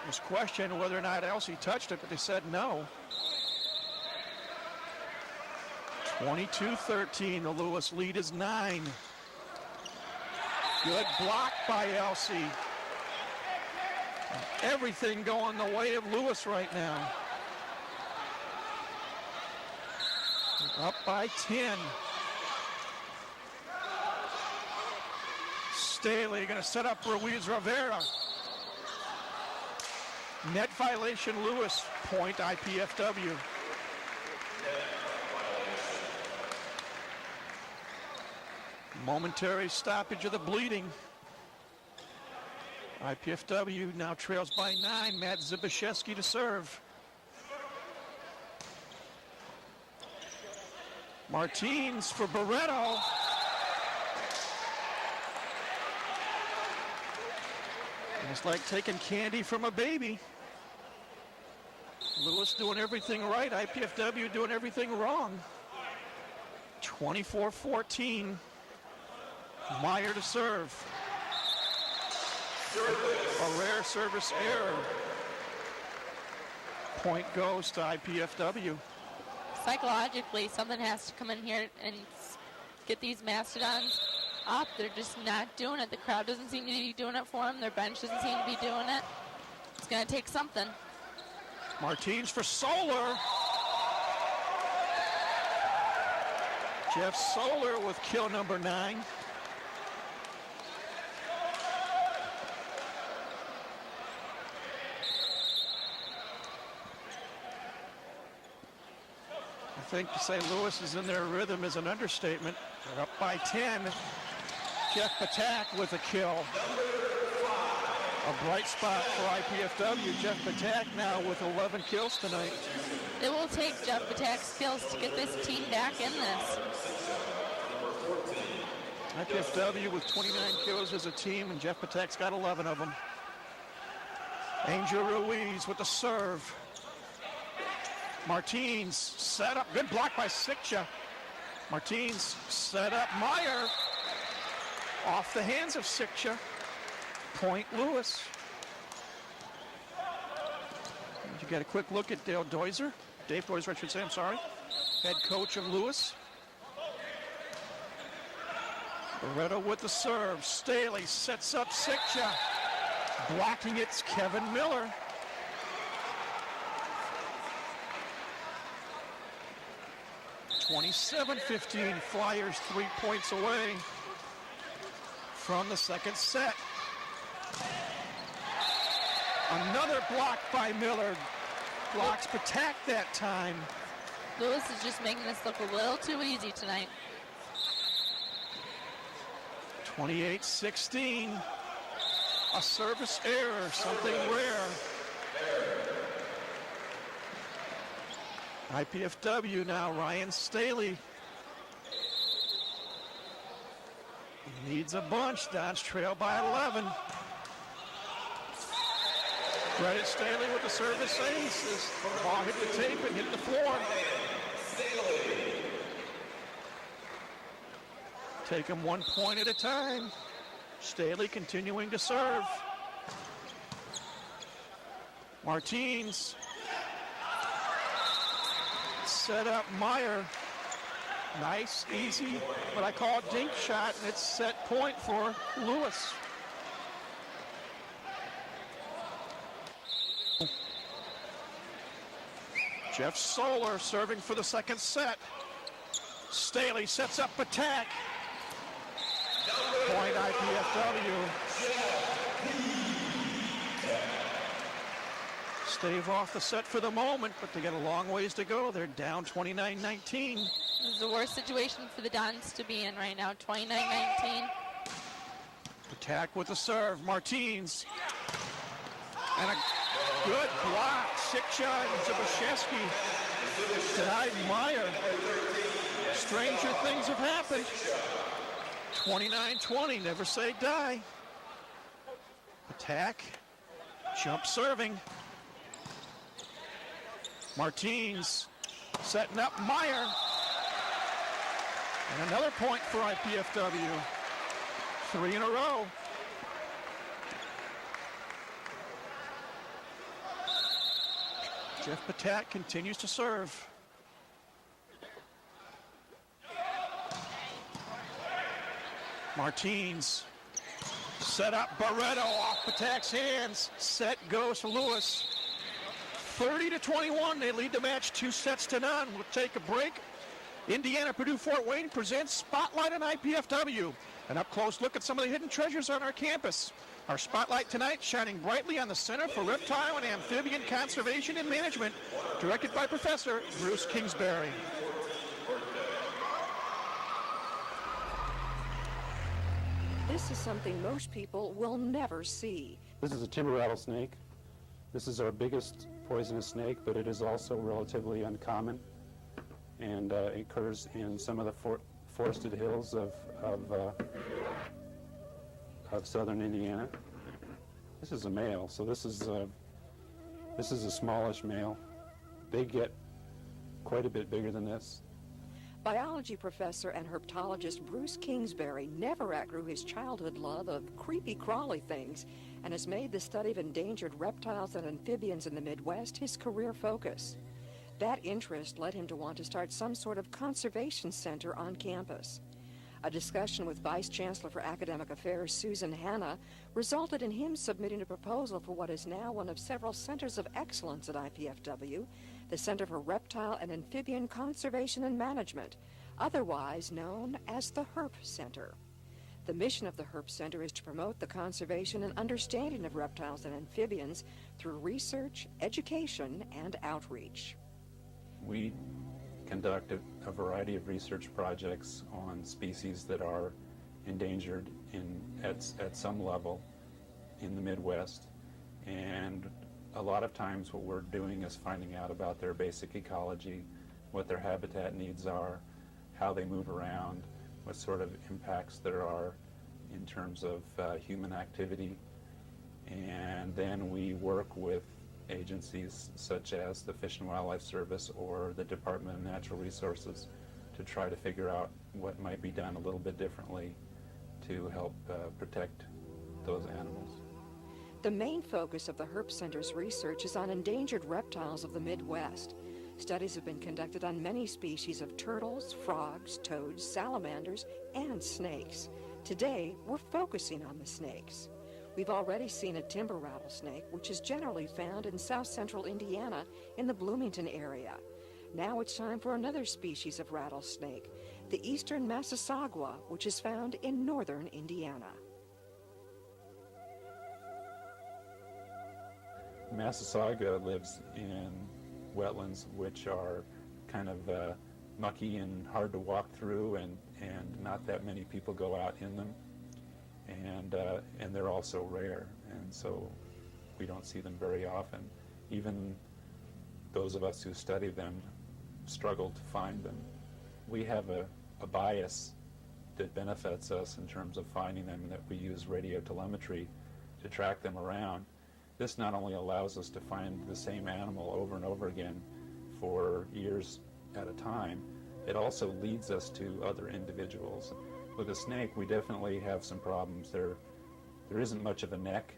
It was questioned whether or not Elsey touched it, but they said no. 22-13, the Lewis lead is 9. Good block by Elsey. Everything going the way of Lewis right now. Up by 10. Staley going to set up Ruiz Rivera. Net violation, Lewis. Point IPFW. Momentary stoppage of the bleeding. IPFW now trails by 9. Matt Zubashevsky to serve. Martins for Barreto. It's like taking candy from a baby. Lewis doing everything right. IPFW doing everything wrong. 24-14. Meyer to serve. A rare service error. Point goes to IPFW. Psychologically, something has to come in here and get these Mastodons up. They're just not doing it. The crowd doesn't seem to be doing it for them. Their bench doesn't seem to be doing it. It's going to take something. Martins for Solar. Jeff Solar with kill number 9. think to say Lewis is in their rhythm is an understatement. They're up by 10. Jeff Patak with a kill. A bright spot for IPFW. Jeff Patak now with 11 kills tonight. It will take Jeff Patak's skills to get this team back in this. IPFW with 29 kills as a team, and Jeff Patak's got 11 of them. Angel Ruiz with the serve. Martins set up. Good block by Sikcha. Martins set up. Meyer off the hands of Sikcha. Point Lewis. You get a quick look at Dave Doiser, I should say, I'm sorry. Head coach of Lewis. Barreto with the serve. Staley sets up Sikcha. Blocking it's Kevin Miller. (27-15). Flyers 3 points away from the second set. Another block by Miller. Blocks Patak that time. Lewis is just making this look a little too easy tonight. 28-16. A service error, something rare. IPFW now, Ryan Staley. He needs a bunch. Dodge trail by 11. Credit Staley with the service ace. The ball hit the tape and hit the floor. Take him 1 point at a time. Staley continuing to serve. Martins. Set up Meyer. Nice, easy, what I call a dink shot, and it's set point for Lewis. Jeff Solar serving for the second set. Staley sets up Patak. Point IPFW. Stave off the set for the moment, but they got a long ways to go. They're down 29-19. This is the worst situation for the Dons to be in right now, 29-19. Patak with the serve. Martins. And a good block. Sikcha and Zbyszewski denied Meyer. Stranger things have happened. 29-20, never say die. Patak, jump serving. Martins setting up Meyer. And another point for IPFW. 3 in a row. Jeff Patak continues to serve. Martins set up. Barreto off Patak's hands. Set goes to Lewis. 30-21. They lead the match 2 sets to none. We'll take a break. Indiana Purdue Fort Wayne presents Spotlight on IPFW. An up-close look at some of the hidden treasures on our campus. Our spotlight tonight shining brightly on the Center for Reptile and Amphibian Conservation and Management, directed by Professor Bruce Kingsbury. This is something most people will never see. This is a timber rattlesnake. This is our biggest poisonous snake, but it is also relatively uncommon, and it occurs in some of the forested hills of southern Indiana. This is a male, so this is a smallish male. They get quite a bit bigger than this. Biology professor and herpetologist Bruce Kingsbury never outgrew his childhood love of creepy crawly things and has made the study of endangered reptiles and amphibians in the Midwest his career focus. That interest led him to want to start some sort of conservation center on campus. A discussion with Vice Chancellor for Academic Affairs Susan Hanna resulted in him submitting a proposal for what is now one of several centers of excellence at IPFW, the Center for Reptile and Amphibian Conservation and Management, otherwise known as the HERP Center. The mission of the HERP Center is to promote the conservation and understanding of reptiles and amphibians through research, education, and outreach. We conduct a variety of research projects on species that are endangered at some level in the Midwest. And a lot of times what we're doing is finding out about their basic ecology, what their habitat needs are, how they move around, what sort of impacts there are in terms of human activity. And then we work with agencies such as the Fish and Wildlife Service or the Department of Natural Resources to try to figure out what might be done a little bit differently to help protect those animals. The main focus of the Herp Center's research is on endangered reptiles of the Midwest. Studies have been conducted on many species of turtles, frogs, toads, salamanders, and snakes. Today, we're focusing on the snakes. We've already seen a timber rattlesnake, which is generally found in south-central Indiana in the Bloomington area. Now it's time for another species of rattlesnake, the eastern Massasauga, which is found in northern Indiana. Massasauga lives in wetlands which are kind of mucky and hard to walk through, and not that many people go out in them. And they're also rare, and so we don't see them very often. Even those of us who study them struggle to find them. We have a bias that benefits us in terms of finding them, and that we use radio telemetry to track them around. This not only allows us to find the same animal over and over again for years at a time, it also leads us to other individuals. With a snake, we definitely have some problems. There isn't much of a neck,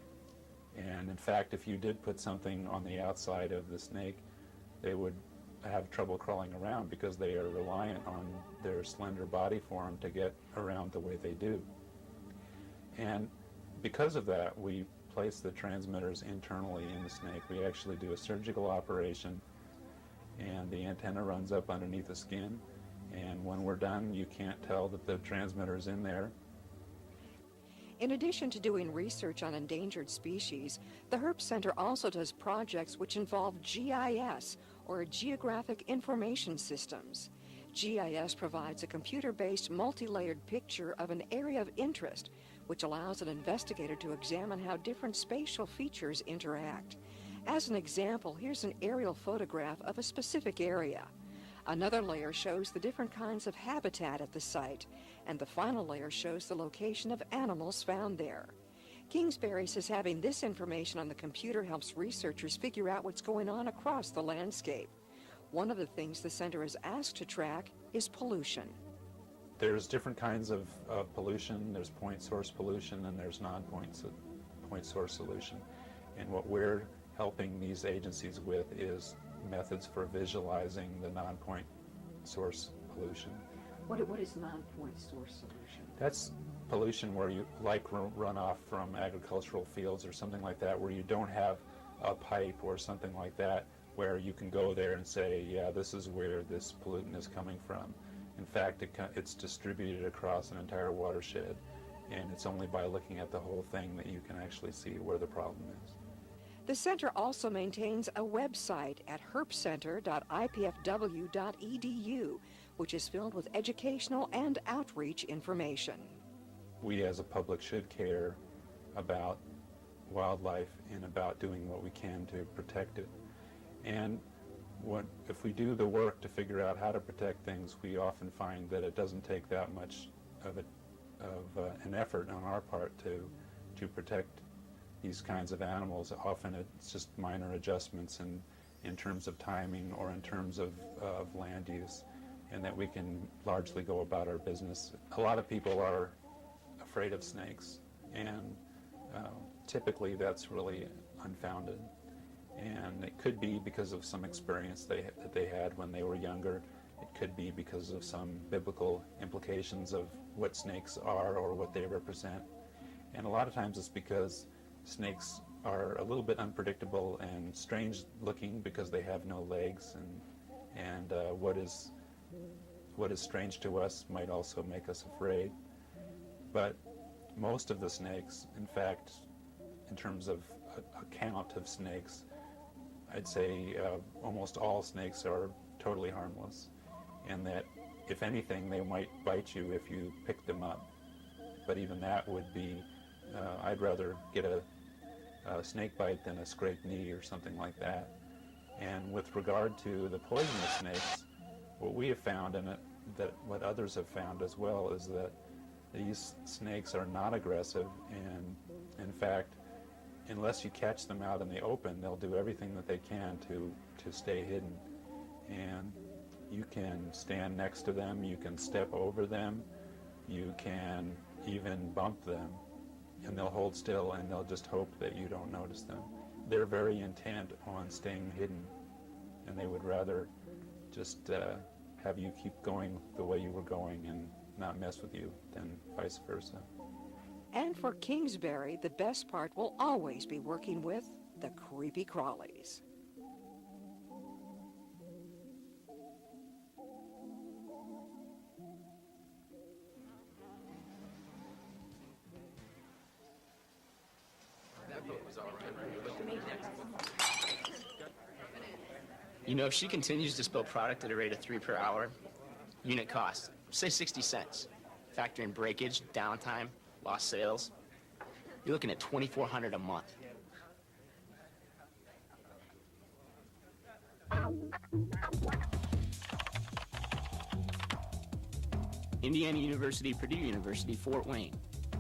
and in fact, if you did put something on the outside of the snake, they would have trouble crawling around because they are reliant on their slender body form to get around the way they do. And because of that, we place the transmitters internally in the snake. We actually do a surgical operation, and the antenna runs up underneath the skin. And when we're done, you can't tell that the transmitter's in there. In addition to doing research on endangered species, the Herp Center also does projects which involve GIS, or Geographic Information Systems. GIS provides a computer-based multi-layered picture of an area of interest, which allows an investigator to examine how different spatial features interact. As an example, here's an aerial photograph of a specific area. Another layer shows the different kinds of habitat at the site, and the final layer shows the location of animals found there. Kingsbury says having this information on the computer helps researchers figure out what's going on across the landscape. One of the things the center is asked to track is pollution. There's different kinds of pollution. There's point source pollution, and there's non-point source pollution. And what we're helping these agencies with is methods for visualizing the non-point source pollution. What is non-point source pollution? That's pollution where you, like runoff from agricultural fields or something like that, where you don't have a pipe or something like that, where you can go there and say, yeah, this is where this pollutant is coming from. In fact, it's distributed across an entire watershed, and it's only by looking at the whole thing that you can actually see where the problem is. The center also maintains a website at herpcenter.ipfw.edu, which is filled with educational and outreach information. We as a public should care about wildlife and about doing what we can to protect it. And if we do the work to figure out how to protect things, we often find that it doesn't take that much of an effort on our part to protect these kinds of animals. Often it's just minor adjustments in terms of timing or in terms of land use, and that we can largely go about our business. A lot of people are afraid of snakes, and typically that's really unfounded. And it could be because of some experience that they had when they were younger. It could be because of some biblical implications of what snakes are or what they represent. And a lot of times it's because snakes are a little bit unpredictable and strange looking because they have no legs, and what is strange to us might also make us afraid. But most of the snakes, in fact, in terms of a count of snakes, I'd say almost all snakes are totally harmless. and that if anything they might bite you if you pick them up. But even that would be, I'd rather get a snake bite than a scraped knee or something like that. And with regard to the poisonous snakes, what we have found, and that what others have found as well, is that these snakes are not aggressive, and in fact, unless you catch them out in the open, they'll do everything that they can to stay hidden. And you can stand next to them, you can step over them, you can even bump them, and they'll hold still and they'll just hope that you don't notice them. They're very intent on staying hidden, and they would rather just have you keep going the way you were going and not mess with you than vice versa. And for Kingsbury, the best part will always be working with the creepy crawlies. You know, if she continues to spill product at a rate of 3 per hour, unit cost, say 60 cents. Factor in breakage, downtime, lost sales, you're looking at $2,400 a month. Indiana University, Purdue University, Fort Wayne.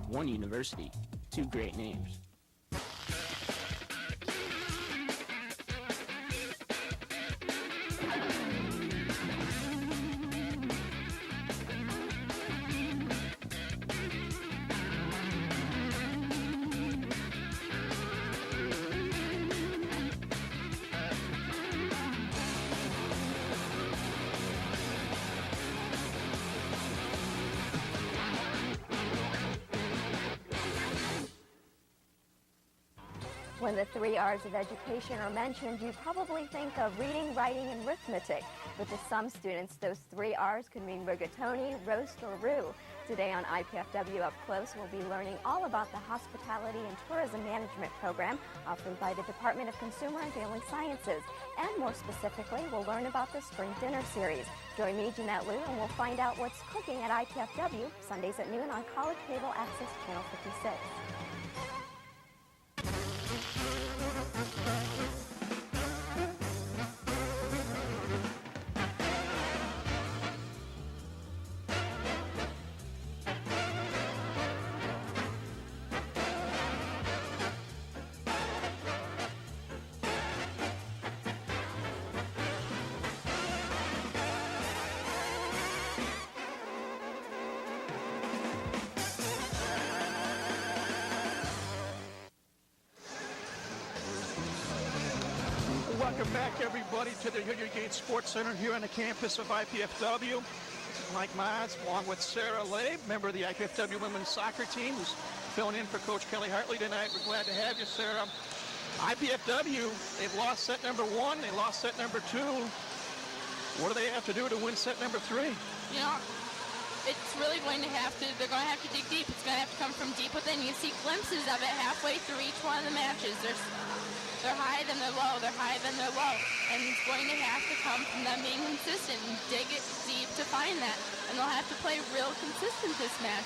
One university, two great names. When the 3 R's of education are mentioned, you probably think of reading, writing, and arithmetic. But to some students, those 3 R's could mean rigatoni, roast, or roux. Today on IPFW Up Close, we'll be learning all about the Hospitality and Tourism Management Program offered by the Department of Consumer and Family Sciences. And more specifically, we'll learn about the Spring Dinner Series. Join me, Jeanette Liu, and we'll find out what's cooking at IPFW Sundays at noon on College Cable Access Channel 56. Welcome back, everybody, to the Hilliard Gate Sports Center here on the campus of IPFW. This is Mike Mize, along with Sarah Labe, member of the IPFW women's soccer team, who's filling in for Coach Kelly Hartley tonight. We're glad to have you, Sarah. IPFW, they've lost set number 1. They lost set number 2. What do they have to do to win set number 3? You know, it's really going to have to, they're going to have to dig deep. It's going to have to come from deep within. You see glimpses of it halfway through each one of the matches. They're high, then they're low, they're high, then they're low. And it's going to have to come from them being consistent and dig it deep to find that. And they'll have to play real consistent this match.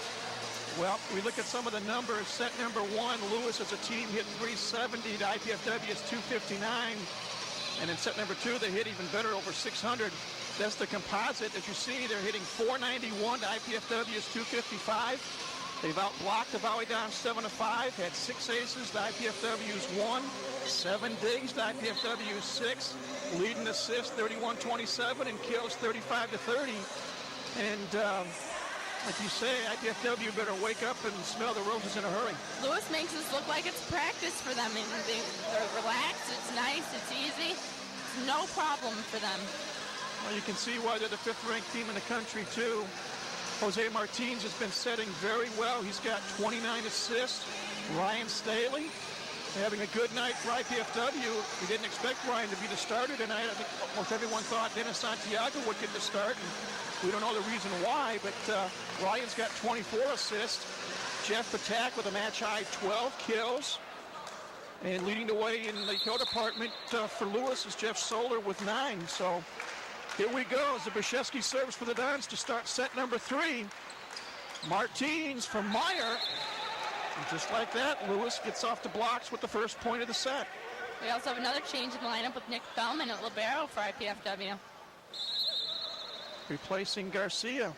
Well, we look at some of the numbers. Set number 1, Lewis as a team hit 370 to IPFW's 259. And in set number 2, they hit even better, over 600. That's the composite. As you see, they're hitting 491 to IPFW's 255. They've outblocked the Valley Downs 7-5, had 6 aces to IPFW's 1, 7 digs to IPFW's 6, leading assists 31-27 and kills 35-30. And like you say, IPFW better wake up and smell the roses in a hurry. Lewis makes this look like it's practice for them. And they're relaxed, it's nice, it's easy. It's no problem for them. Well, you can see why they're the 5th-ranked team in the country, too. Jose Martins has been setting very well. He's got 29 assists. Ryan Staley having a good night for IPFW. We didn't expect Ryan to be the starter tonight. I think almost everyone thought Dennis Santiago would get the start. And we don't know the reason why, but Ryan's got 24 assists. Jeff Patak with a match-high 12 kills. And leading the way in the kill department for Lewis is Jeff Soler with 9. So Here we go. Zabashevsky serves for the Dons to start set number 3. Martins for Meyer. And just like that, Lewis gets off the blocks with the first point of the set. We also have another change in the lineup with Nick Bellman at libero for IPFW. Replacing Garcia.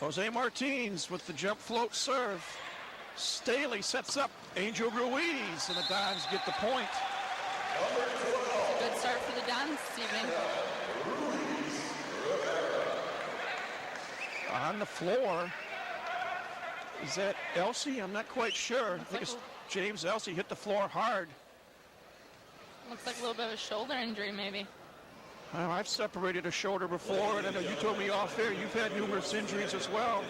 Jose Martins with the jump float serve. Staley sets up Angel Ruiz, and the Dons get the point. It's a good start for the Dons this evening. On the floor, is that Elsey? I'm not quite sure. I think it's James Elsey hit the floor hard. Looks like a little bit of a shoulder injury, maybe. I've separated a shoulder before, and I know you told me off air you've had numerous injuries as well.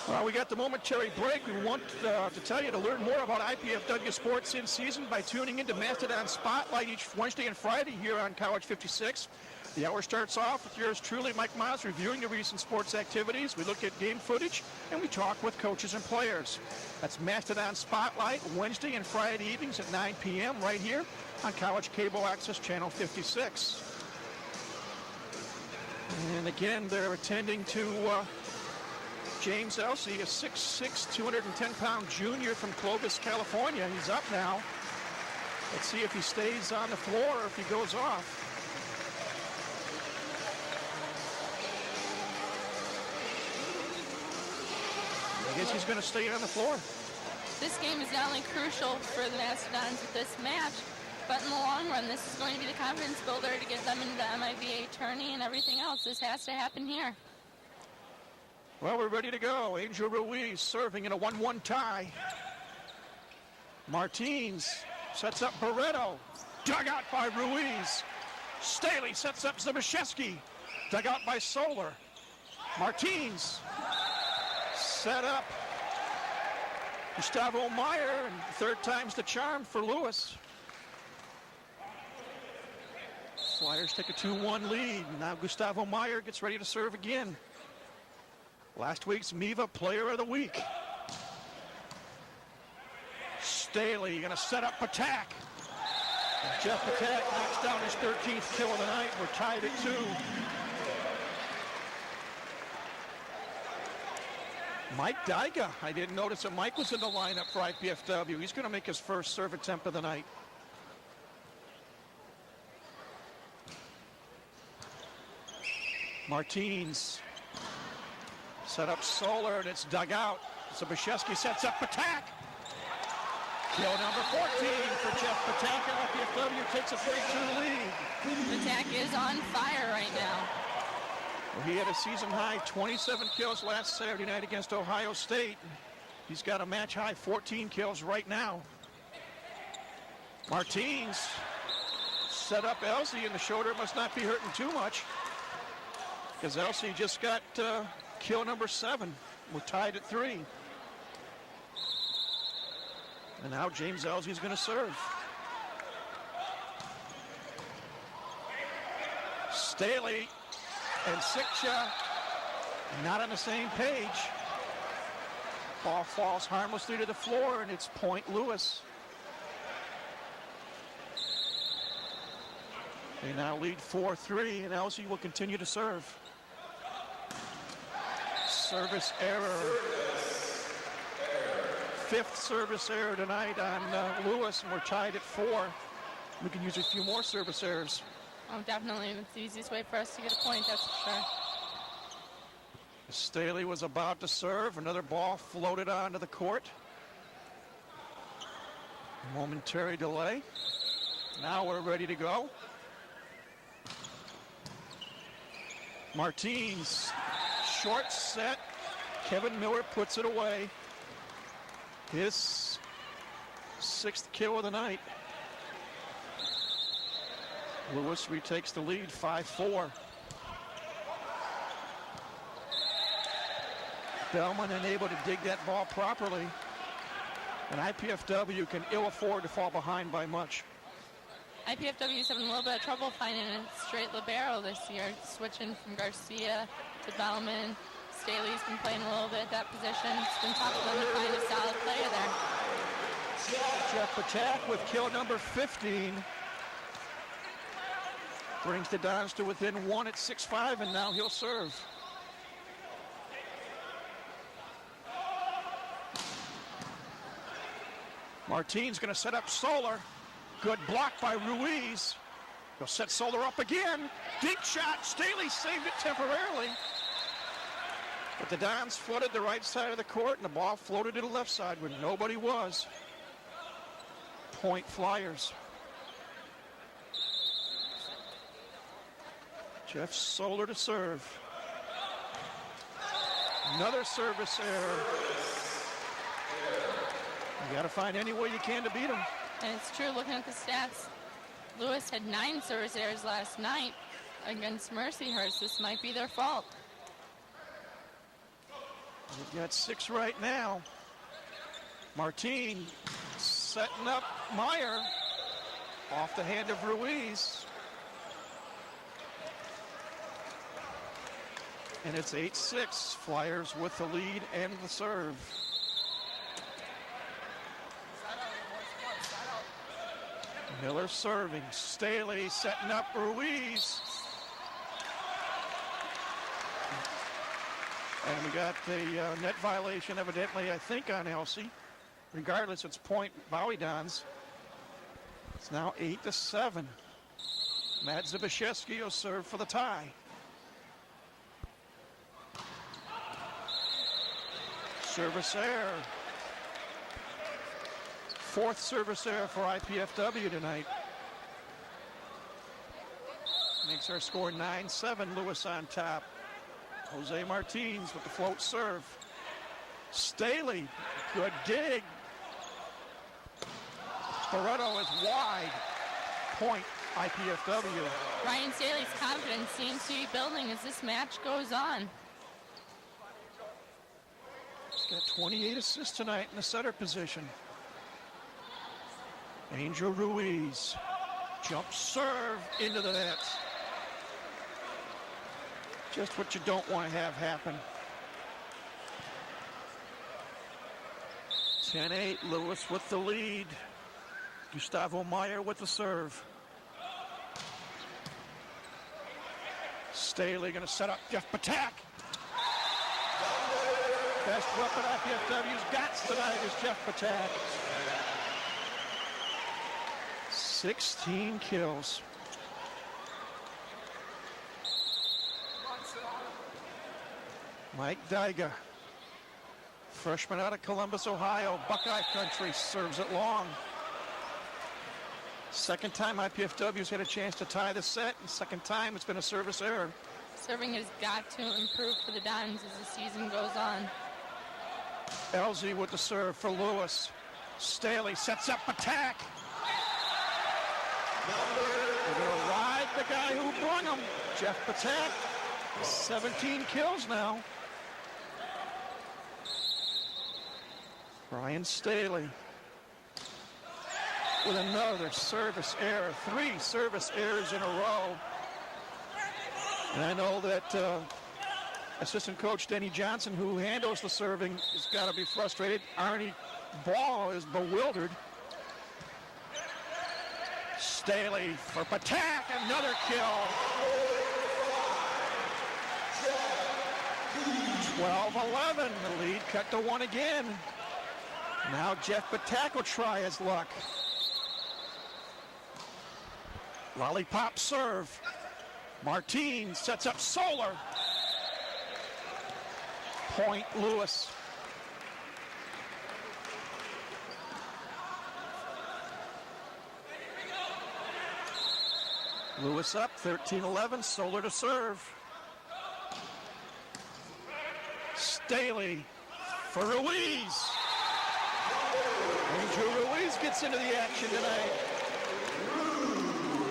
Well, we got the momentary break. We want to tell you to learn more about IPFW sports in season by tuning into Mastodon Spotlight each Wednesday and Friday here on College 56. The hour starts off with yours truly, Mike Miles, reviewing the recent sports activities. We look at game footage, and we talk with coaches and players. That's Mastodon Spotlight, Wednesday and Friday evenings at 9 p.m. right here on College Cable Access Channel 56. And again, they're attending to James Elsey, a 6'6", 210-pound junior from Clovis, California. He's up now. Let's see if he stays on the floor or if he goes off. I guess he's going to stay on the floor. This game is not only crucial for the Mastodons with this match, but in the long run, this is going to be the confidence builder to get them into the MIVA tourney and everything else. This has to happen here. Well, we're ready to go. Angel Ruiz serving in a 1-1 tie. Martins sets up Barreto. Dug out by Ruiz. Staley sets up Zabashevsky. Dug out by Solar. Martins set up Gustavo Meyer, and third time's the charm for Lewis. Flyers take a 2-1 lead. Now Gustavo Meyer gets ready to serve again. Last week's MIVA Player of the Week. Staley going to set up Patak. Jeff Patak knocks down his 13th kill of the night. We're tied at 2. Mike Dyga. I didn't notice that Mike was in the lineup for IPFW. He's going to make his first serve attempt of the night. Martins set up Solar, and it's dug out. Zabashevsky sets up Patak. Kill number 14 for Jeff Patak, and IPFW takes a 3-2 lead. Patak is on fire right now. Well, he had a season-high 27 kills last Saturday night against Ohio State. He's got a match-high 14 kills right now. Martins set up Elsey, and the shoulder must not be hurting too much, because Elsey just got kill number 7. We're tied at 3. And now James Elsey's going to serve. Staley and Sikcha not on the same page. Ball falls harmlessly to the floor, and it's point Lewis. They now lead 4-3, and Elsey will continue to serve. Service error. 5th service error tonight on Lewis, and we're tied at 4. We can use a few more service errors. Oh, definitely. It's the easiest way for us to get a point, that's for sure. Staley was about to serve. Another ball floated onto the court. Momentary delay. Now we're ready to go. Martins, short set. Kevin Miller puts it away. His 6th kill of the night. Lewis retakes the lead, 5-4. Bellman unable to dig that ball properly. And IPFW can ill afford to fall behind by much. IPFW is having a little bit of trouble finding a straight libero this year, switching from Garcia to Bellman. Staley's been playing a little bit at that position. It's been tough for them to find a solid player there. Jeff Patak with kill number 15. Brings the Dons to within 1 at 6-5, and now he'll serve. Martine's going to set up Solar. Good block by Ruiz. He'll set Solar up again. Deep shot. Staley saved it temporarily. But the Dons flooded the right side of the court, and the ball floated to the left side where nobody was. Point Flyers. Jeff Solar to serve. Another service error. You got to find any way you can to beat them. And it's true, looking at the stats, Lewis had 9 service errors last night against Mercyhurst. This might be their fault. They've got 6 right now. Martine setting up Meyer off the hand of Ruiz. And it's 8-6. Flyers with the lead and the serve. Miller serving. Staley setting up Ruiz. And we got the net violation evidently, I think, on Elsie. Regardless, it's point Bowie Dons. It's now 8-7. Matt Zbyszewski will serve for the tie. Service error. 4th service error for IPFW tonight. Makes our score 9-7. Lewis on top. Jose Martins with the float serve. Staley, good dig. Barreto is wide. Point IPFW. Ryan Staley's confidence seems to be building as this match goes on. He's got 28 assists tonight in the setter position. Angel Ruiz. Jump serve into the net. Just what you don't want to have happen. 10-8, Lewis with the lead. Gustavo Meyer with the serve. Staley going to set up Jeff Patak. Best weapon IPFW's got tonight is Jeff Patak. 16 kills. Mike Dyga, freshman out of Columbus, Ohio, Buckeye country, serves it long. Second time IPFW's had a chance to tie the set, and second time it's been a service error. Serving has got to improve for the Dons as the season goes on. Elsie with the serve for Lewis. Staley sets up attack. They're going to ride the guy who brung him, Jeff Patak. 17 kills now. Ryan Staley with another service error. 3 service errors in a row. And I know that assistant coach Denny Johnson, who handles the serving, has got to be frustrated. Arnie Ball is bewildered. Staley for Patak, another kill. 12-11, the lead cut to 1 again. Now Jeff Patak will try his luck. Lollipop serve. Martin sets up Solar. Point Lewis. Lewis up, 13-11, Solar to serve. Staley for Ruiz. Angel Ruiz gets into the action tonight.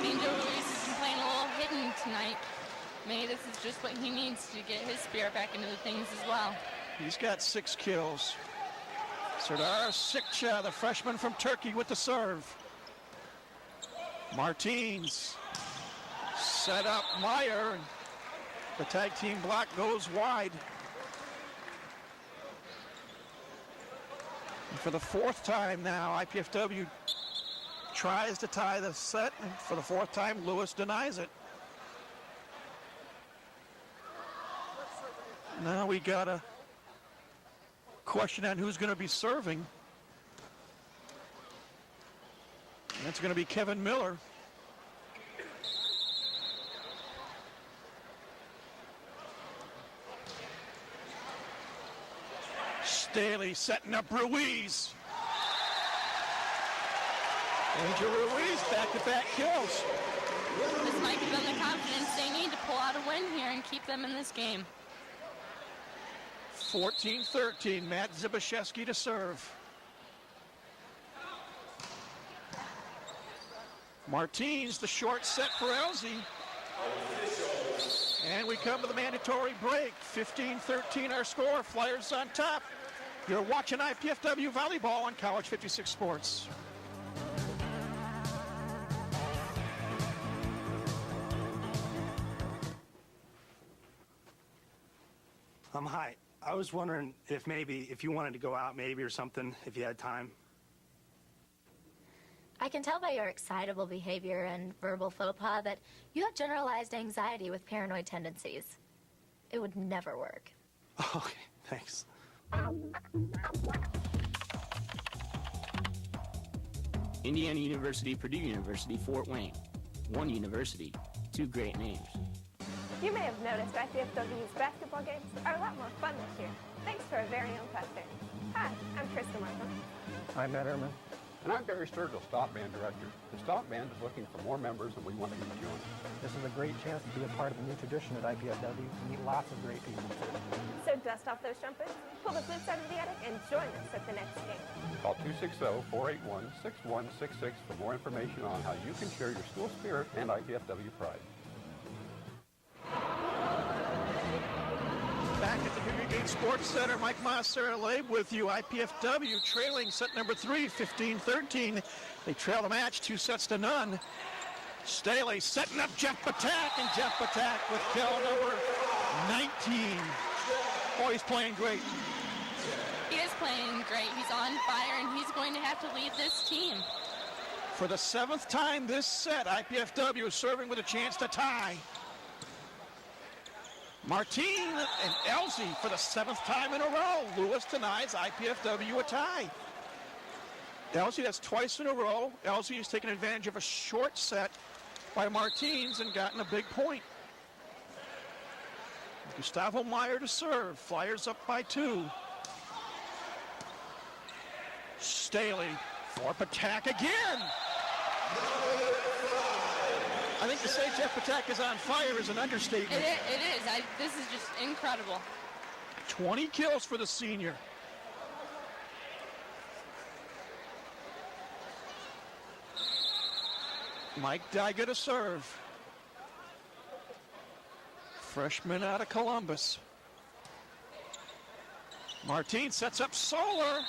Angel Ruiz has been playing a little hidden tonight. Maybe this is just what he needs to get his spirit back into the things as well. He's got 6 kills. Serdar Sikcha, the freshman from Turkey, with the serve. Martins set up Meyer. The tag team block goes wide. And for the 4th time now, IPFW tries to tie the set, and for the 4th time, Lewis denies it. Now we got a question on who's going to be serving. And that's going to be Kevin Miller. Staley setting up Ruiz. Angel Ruiz, back-to-back kills. This might give them the confidence they need to pull out a win here and keep them in this game. 14-13, Matt Zbyszewski to serve. Martins, the short set for Elsie. And we come to the mandatory break. 15-13 our score. Flyers on top. You're watching IPFW Volleyball on College 56 Sports. Hi. I was wondering if you wanted to go out maybe or something, if you had time. I can tell by your excitable behavior and verbal faux pas that you have generalized anxiety with paranoid tendencies. It would never work. Okay, thanks. Indiana University, Purdue University, Fort Wayne. One university, two great names. You may have noticed IPFW's basketball games are a lot more fun this year, thanks to our very own pastor. Hi, I'm Krista Markham. I'm Matt Ehrman. And I'm Barry Sturgill, Stop Band Director. The Stop Band is looking for more members, and we want you to join. This is a great chance to be a part of the new tradition at IPFW and meet lots of great people. So dust off those jumpers, pull the boots out of the attic, and join us at the next game. Call 260-481-6166 for more information on how you can share your school spirit and IPFW pride. Back at the Henry Gate Sports Center, Mike Moss-Sarah-Labe with you. IPFW trailing set number 3, 15-13. They trail the match 2-0. Staley setting up Jeff Patak, and Jeff Patak with kill number 19. Oh, he's playing great. He is playing great. He's on fire, and he's going to have to lead this team. For the 7th time this set, IPFW is serving with a chance to tie. Martin and Elsie for the 7th time in a row. Lewis denies IPFW a tie. Elsie, that's twice in a row. Elsie has taken advantage of a short set by Martins and gotten a big point. Gustavo Meyer to serve. Flyers up by 2. Staley for Patak again. I think to say Jeff Patak is on fire is an understatement. It is. This is just incredible. 20 kills for the senior. Mike Dyga to serve. Freshman out of Columbus. Martin sets up Solar.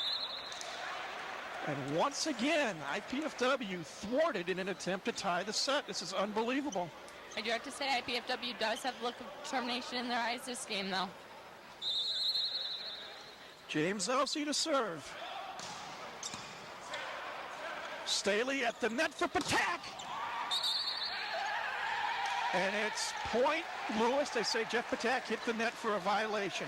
And once again, IPFW thwarted in an attempt to tie the set. This is unbelievable. I do have to say IPFW does have a look of determination in their eyes this game, though. James Elsie to serve. Staley at the net for Patak. And it's point Lewis. They say Jeff Patak hit the net for a violation.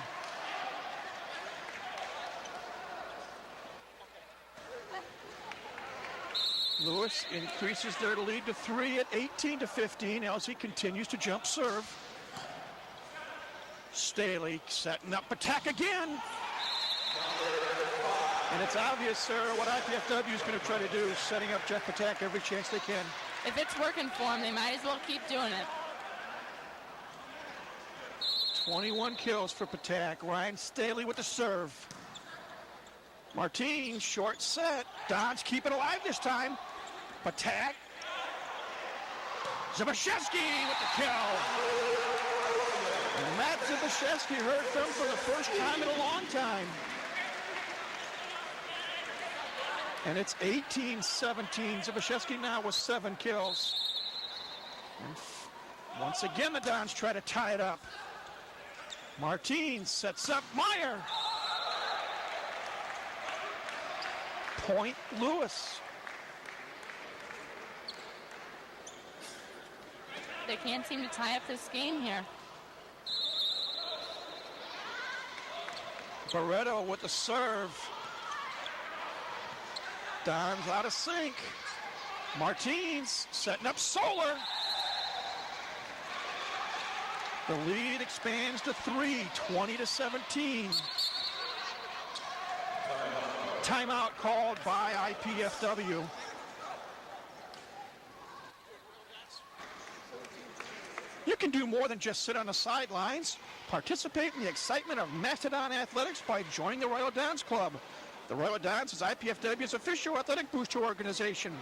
Lewis increases their lead to 3 at 18-15. Elsie continues to jump serve. Staley setting up Patak again. And it's obvious, Sarah, what IPFW is going to try to do is setting up Jeff Patak every chance they can. If it's working for them, they might as well keep doing it. 21 kills for Patak. Ryan Staley with the serve. Martin, short set. Dons keep it alive this time. Patak. Zbyszewski with the kill. And Matt Zbyszewski heard from for the first time in a long time. And it's 18-17. Zbyszewski now with 7 kills. And once again, the Dons try to tie it up. Martin sets up Meyer. Point Lewis. They can't seem to tie up this game here. Barreto with the serve. Don's out of sync. Martins setting up Solar. The lead expands to 3, 20-17. Timeout called by IPFW. You can do more than just sit on the sidelines. Participate in the excitement of Mastodon athletics by joining the Royal Downs Club. The Royal Downs is IPFW's official athletic booster organization.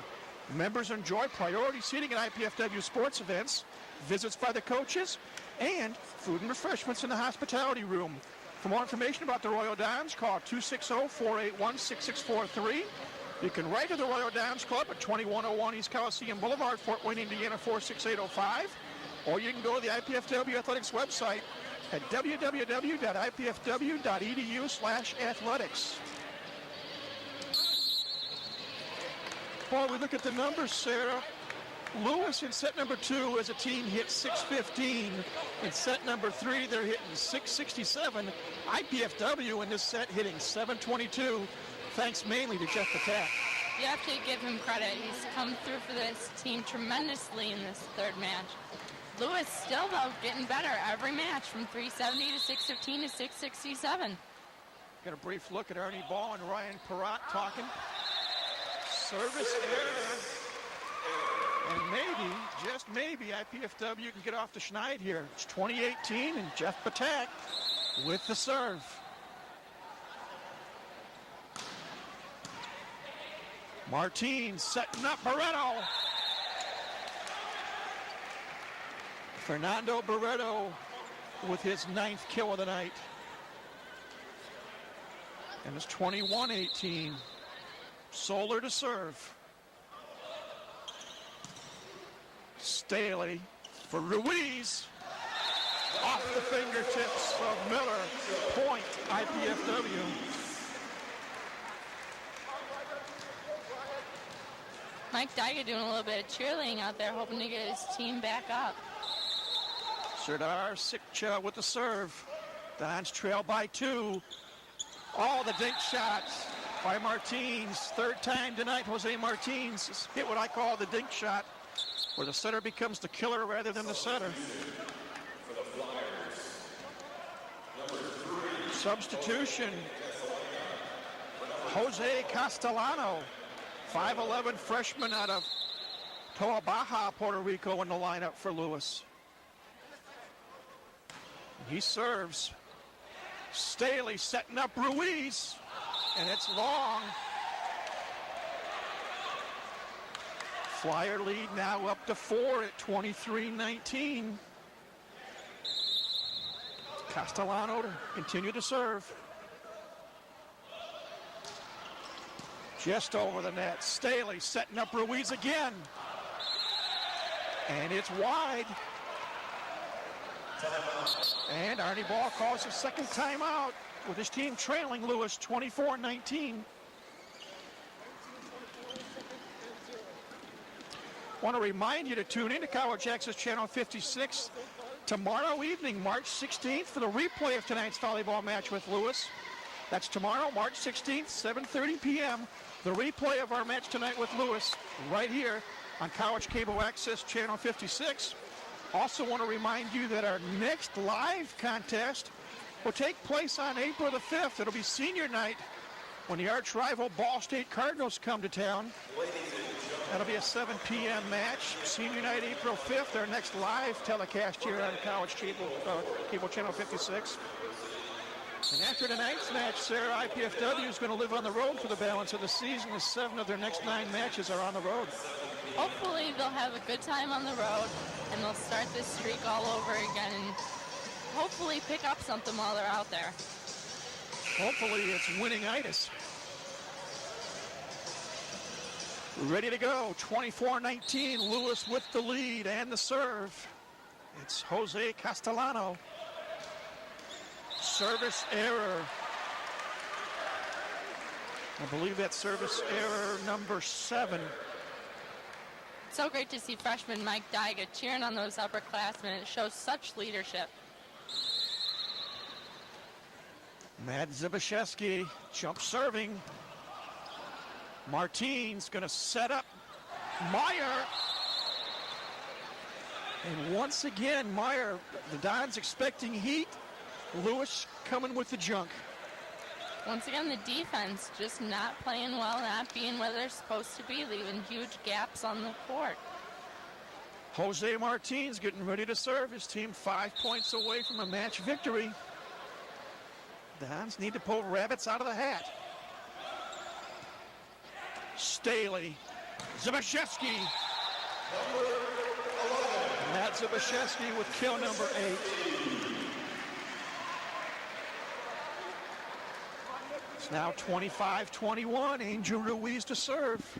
Members enjoy priority seating at IPFW sports events, visits by the coaches, and food and refreshments in the hospitality room. For more information about the Royal Downs, call 260-481-6643. You can write to the Royal Downs Club at 2101 East Coliseum Boulevard, Fort Wayne, Indiana 46805. Or you can go to the IPFW Athletics website at www.ipfw.edu/athletics. Boy, we look at the numbers, Sarah. Lewis in set number 2 as a team hit 615. In set number 3, they're hitting 667. IPFW in this set hitting 722, thanks mainly to Jeff Patak. You have to give him credit. He's come through for this team tremendously in this third match. Lewis still, though, getting better every match from 370 to 615 to 667. Got a brief look at Ernie Ball and Ryan Perrott talking. Service error. And maybe, just maybe, IPFW can get off the schneid here. It's 2018 and Jeff Patak with the serve. Martins setting up Barreto. Fernando Barreto with his 9th kill of the night. And it's 21-18. Solar to serve. Staley for Ruiz. Off the fingertips of Miller. Point IPFW. Mike Daiga doing a little bit of cheerleading out there, hoping to get his team back up. Serdar Sikcha with the serve. Dons trail by 2. Oh, the dink shots by Martins. Third time tonight, Jose Martins has hit what I call the dink shot, where the setter becomes the killer rather than the setter. Substitution. Jose Castellano, 5'11" freshman out of Toa Baja, Puerto Rico, in the lineup for Lewis. He serves. Staley setting up Ruiz, and it's long. Flyer lead now up to 4 at 23-19. Castellano to continue to serve. Just over the net. Staley setting up Ruiz again. And it's wide. And Arnie Ball calls his second timeout with his team trailing Lewis 24-19. Want to remind you to tune in to College Access Channel 56 tomorrow evening, March 16th, for the replay of tonight's volleyball match with Lewis. That's tomorrow, March 16th, 7:30 p.m. The replay of our match tonight with Lewis right here on College Cable Access Channel 56. Also want to remind you that our next live contest will take place on April the 5th. It'll be senior night when the arch rival Ball State Cardinals come to town. That'll be a 7 p.m. match. Senior night, April 5th, our next live telecast here on College Cable Channel 56. And after tonight's match, Sarah, IPFW is going to live on the road for the balance of the season, as 7 of their next 9 matches are on the road. Hopefully they'll have a good time on the road, and they'll start this streak all over again, and hopefully pick up something while they're out there. Hopefully it's winning-itis. Ready to go, 24-19, Lewis with the lead and the serve. It's Jose Castellano. Service error. I believe that's service error number 7. It's so great to see freshman Mike Daiga cheering on those upperclassmen. It shows such leadership. Matt Zbyszewski jump serving. Martine's going to set up Meyer. And once again, Meyer, the Dons expecting heat. Lewis coming with the junk. Once again, the defense just not playing well, not being where they're supposed to be, leaving huge gaps on the court. Jose Martinez getting ready to serve. His team 5 points away from a match victory. Dons need to pull rabbits out of the hat. Staley. Zbyszewski. Matt Zbyszewski with kill number 8. It's now 25-21. Angel Ruiz to serve.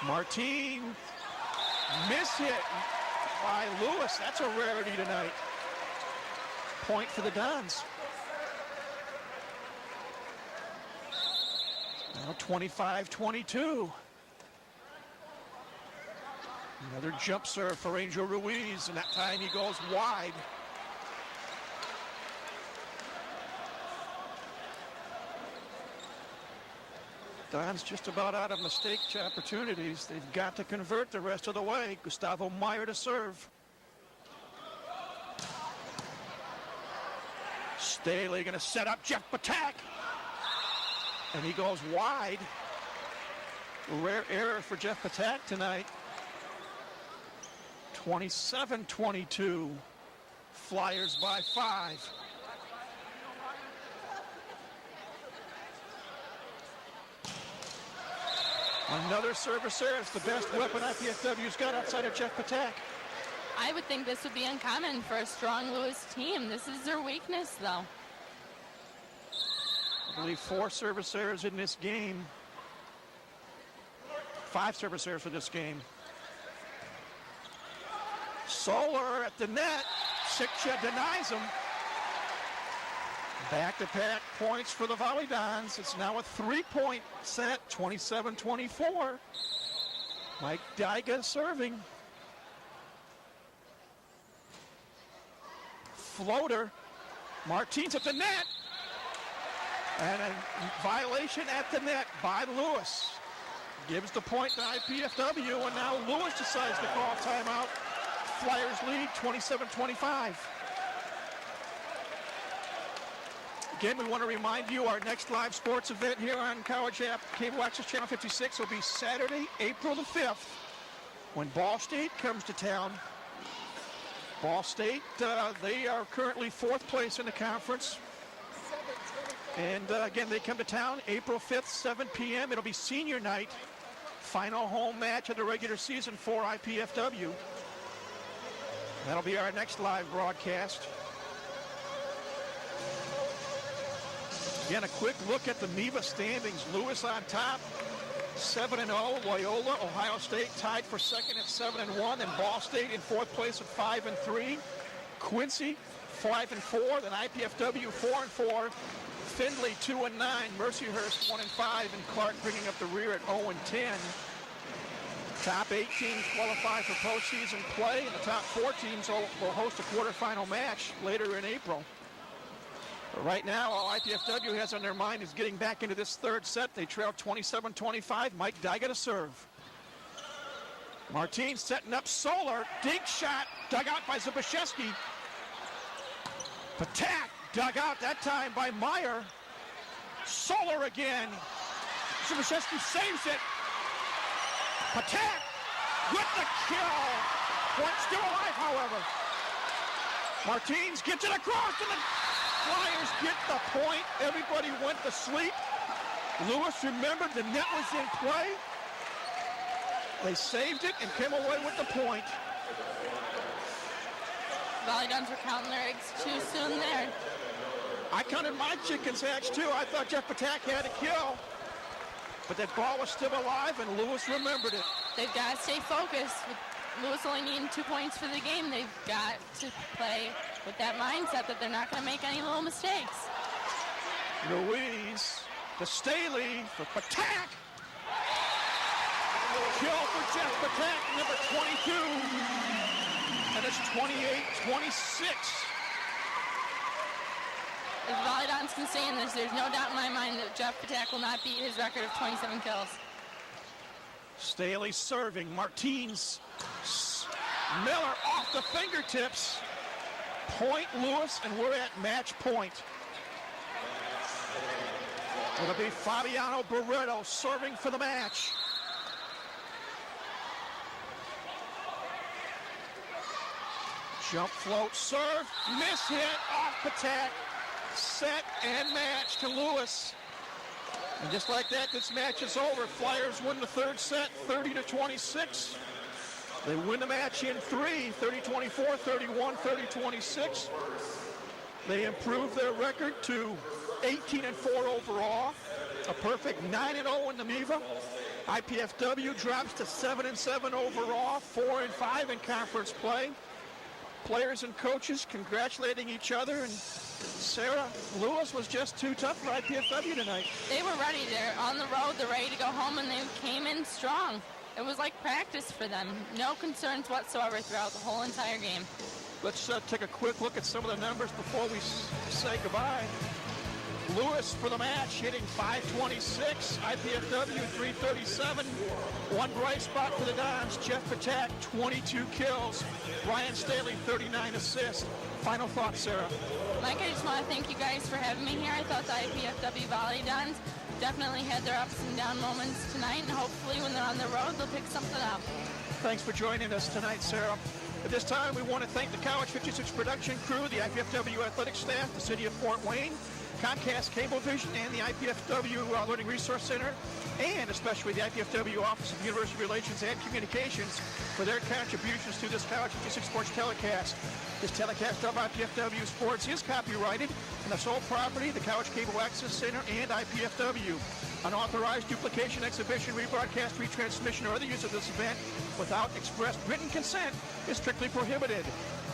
Martine, miss hit by Lewis. That's a rarity tonight. Point for the Dons. Now 25-22. Another jump serve for Angel Ruiz, and that time he goes wide. Don's just about out of mistake opportunities. They've got to convert the rest of the way. Gustavo Meyer to serve. Staley going to set up Jeff Patak. And he goes wide. Rare error for Jeff Patak tonight. 27-22. Flyers by 5. Another service there. It's the best weapon IPFW's got outside of Jeff Patak. I would think this would be uncommon for a strong Lewis team. This is their weakness, though. I believe 4 service errors in this game. 5 service errors for this game. Solar at the net. Sikcha denies him. Back-to-back points for the Volleyball. It's now a 3-point set, 27-24. Mike Dyga serving. Floater. Martins at the net. And a violation at the net by Lewis. Gives the point to IPFW, and now Lewis decides to call timeout. Flyers lead 27-25. Again, we want to remind you our next live sports event here on College Cable Access Channel 56 will be Saturday, April the 5th, when Ball State comes to town. Ball State, they are currently 4th place in the conference. And again, they come to town April 5th, 7 p.m. It'll be senior night, final home match of the regular season for IPFW. That'll be our next live broadcast. Again, a quick look at the MEVA standings. Lewis on top, 7-0. Loyola, Ohio State tied for second at 7-1. Then Ball State in 4th place at 5-3. Quincy, 5-4. Then IPFW, 4-4. Findlay, 2-9. Mercyhurst, 1-5. And Clark bringing up the rear at 0-10. Top 8 teams qualify for postseason play, and the top 4 teams will host a quarterfinal match later in April. But right now, all IPFW has on their mind is getting back into this third set. They trail 27-25. Mike Dyga to serve. Martine setting up Solar. Dink shot dug out by Zbyszewski. Patak dug out that time by Meyer. Solar again. Zbyszewski saves it. Patak with the kill. Point still alive, however. Martins gets it across, and the Flyers get the point. Everybody went to sleep. Lewis remembered the net was in play. They saved it and came away with the point. Volleyball were counting their eggs too soon there. I counted my chickens hatch too. I thought Jeff Patak had a kill. But that ball was still alive, and Lewis remembered it. They've got to stay focused. With Lewis only needing 2 points for the game, they've got to play with that mindset that they're not going to make any little mistakes. Ruiz to Staley for Patak. Kill for Jeff Patak, number 22. And it's 28-26. If the Volleyball can stay in this, there's no doubt in my mind that Jeff Patak will not beat his record of 27 kills. Staley serving. Martins. Miller off the fingertips. Point Lewis, and we're at match point. It'll be Fabiano Barreto serving for the match. Jump float serve. Miss hit off Patak. Set and match to Lewis. And just like that, this match is over. Flyers win the third set, 30-26. They win the match in 3, 30-24, 31, 30-26. They improve their record to 18-4 overall, a perfect 9-0 in the MIVA. IPFW drops to 7-7 overall, 4-5 in conference play. Players and coaches congratulating each other, and Sarah, Lewis was just too tough for IPFW tonight. They were ready. They're on the road. They're ready to go home, and they came in strong. It was like practice for them. No concerns whatsoever throughout the whole entire game. Let's take a quick look at some of the numbers before we say goodbye. Lewis for the match hitting .526, IPFW 337. One bright spot for the Dons, Jeff Patak, 22 kills. Ryan Staley, 39 assists. Final thoughts, Sarah? Mike, I just want to thank you guys for having me here. I thought the IPFW Volley Dons definitely had their ups and down moments tonight, and hopefully when they're on the road, they'll pick something up. Thanks for joining us tonight, Sarah. At this time, we want to thank the College 56 production crew, the IPFW athletic staff, the city of Fort Wayne, Comcast Cablevision, and the IPFW Learning Resource Center, and especially the IPFW Office of University Relations and Communications for their contributions to this College 56 Sports telecast. This telecast of IPFW Sports is copyrighted and the sole property of the College Cable Access Center and IPFW. Unauthorized duplication, exhibition, rebroadcast, retransmission, or other use of this event without express written consent is strictly prohibited.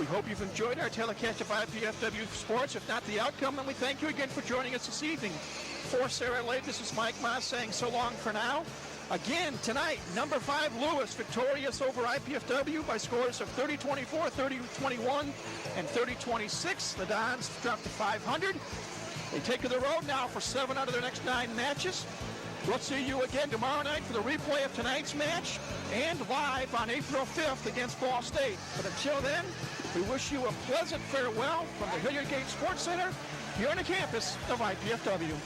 We hope you've enjoyed our telecast of IPFW Sports. If not the outcome, then we thank you again for joining us this evening. For Sarah Lade, this is Mike Moss saying so long for now. Again, tonight, number 5 Lewis victorious over IPFW by scores of 30-24, 30-21, and 30-26. The Dons dropped to 500. They take to the road now for 7 out of their next 9 matches. We'll see you again tomorrow night for the replay of tonight's match and live on April 5th against Ball State. But until then, we wish you a pleasant farewell from the Hilliard Gate Sports Center here on the campus of IPFW.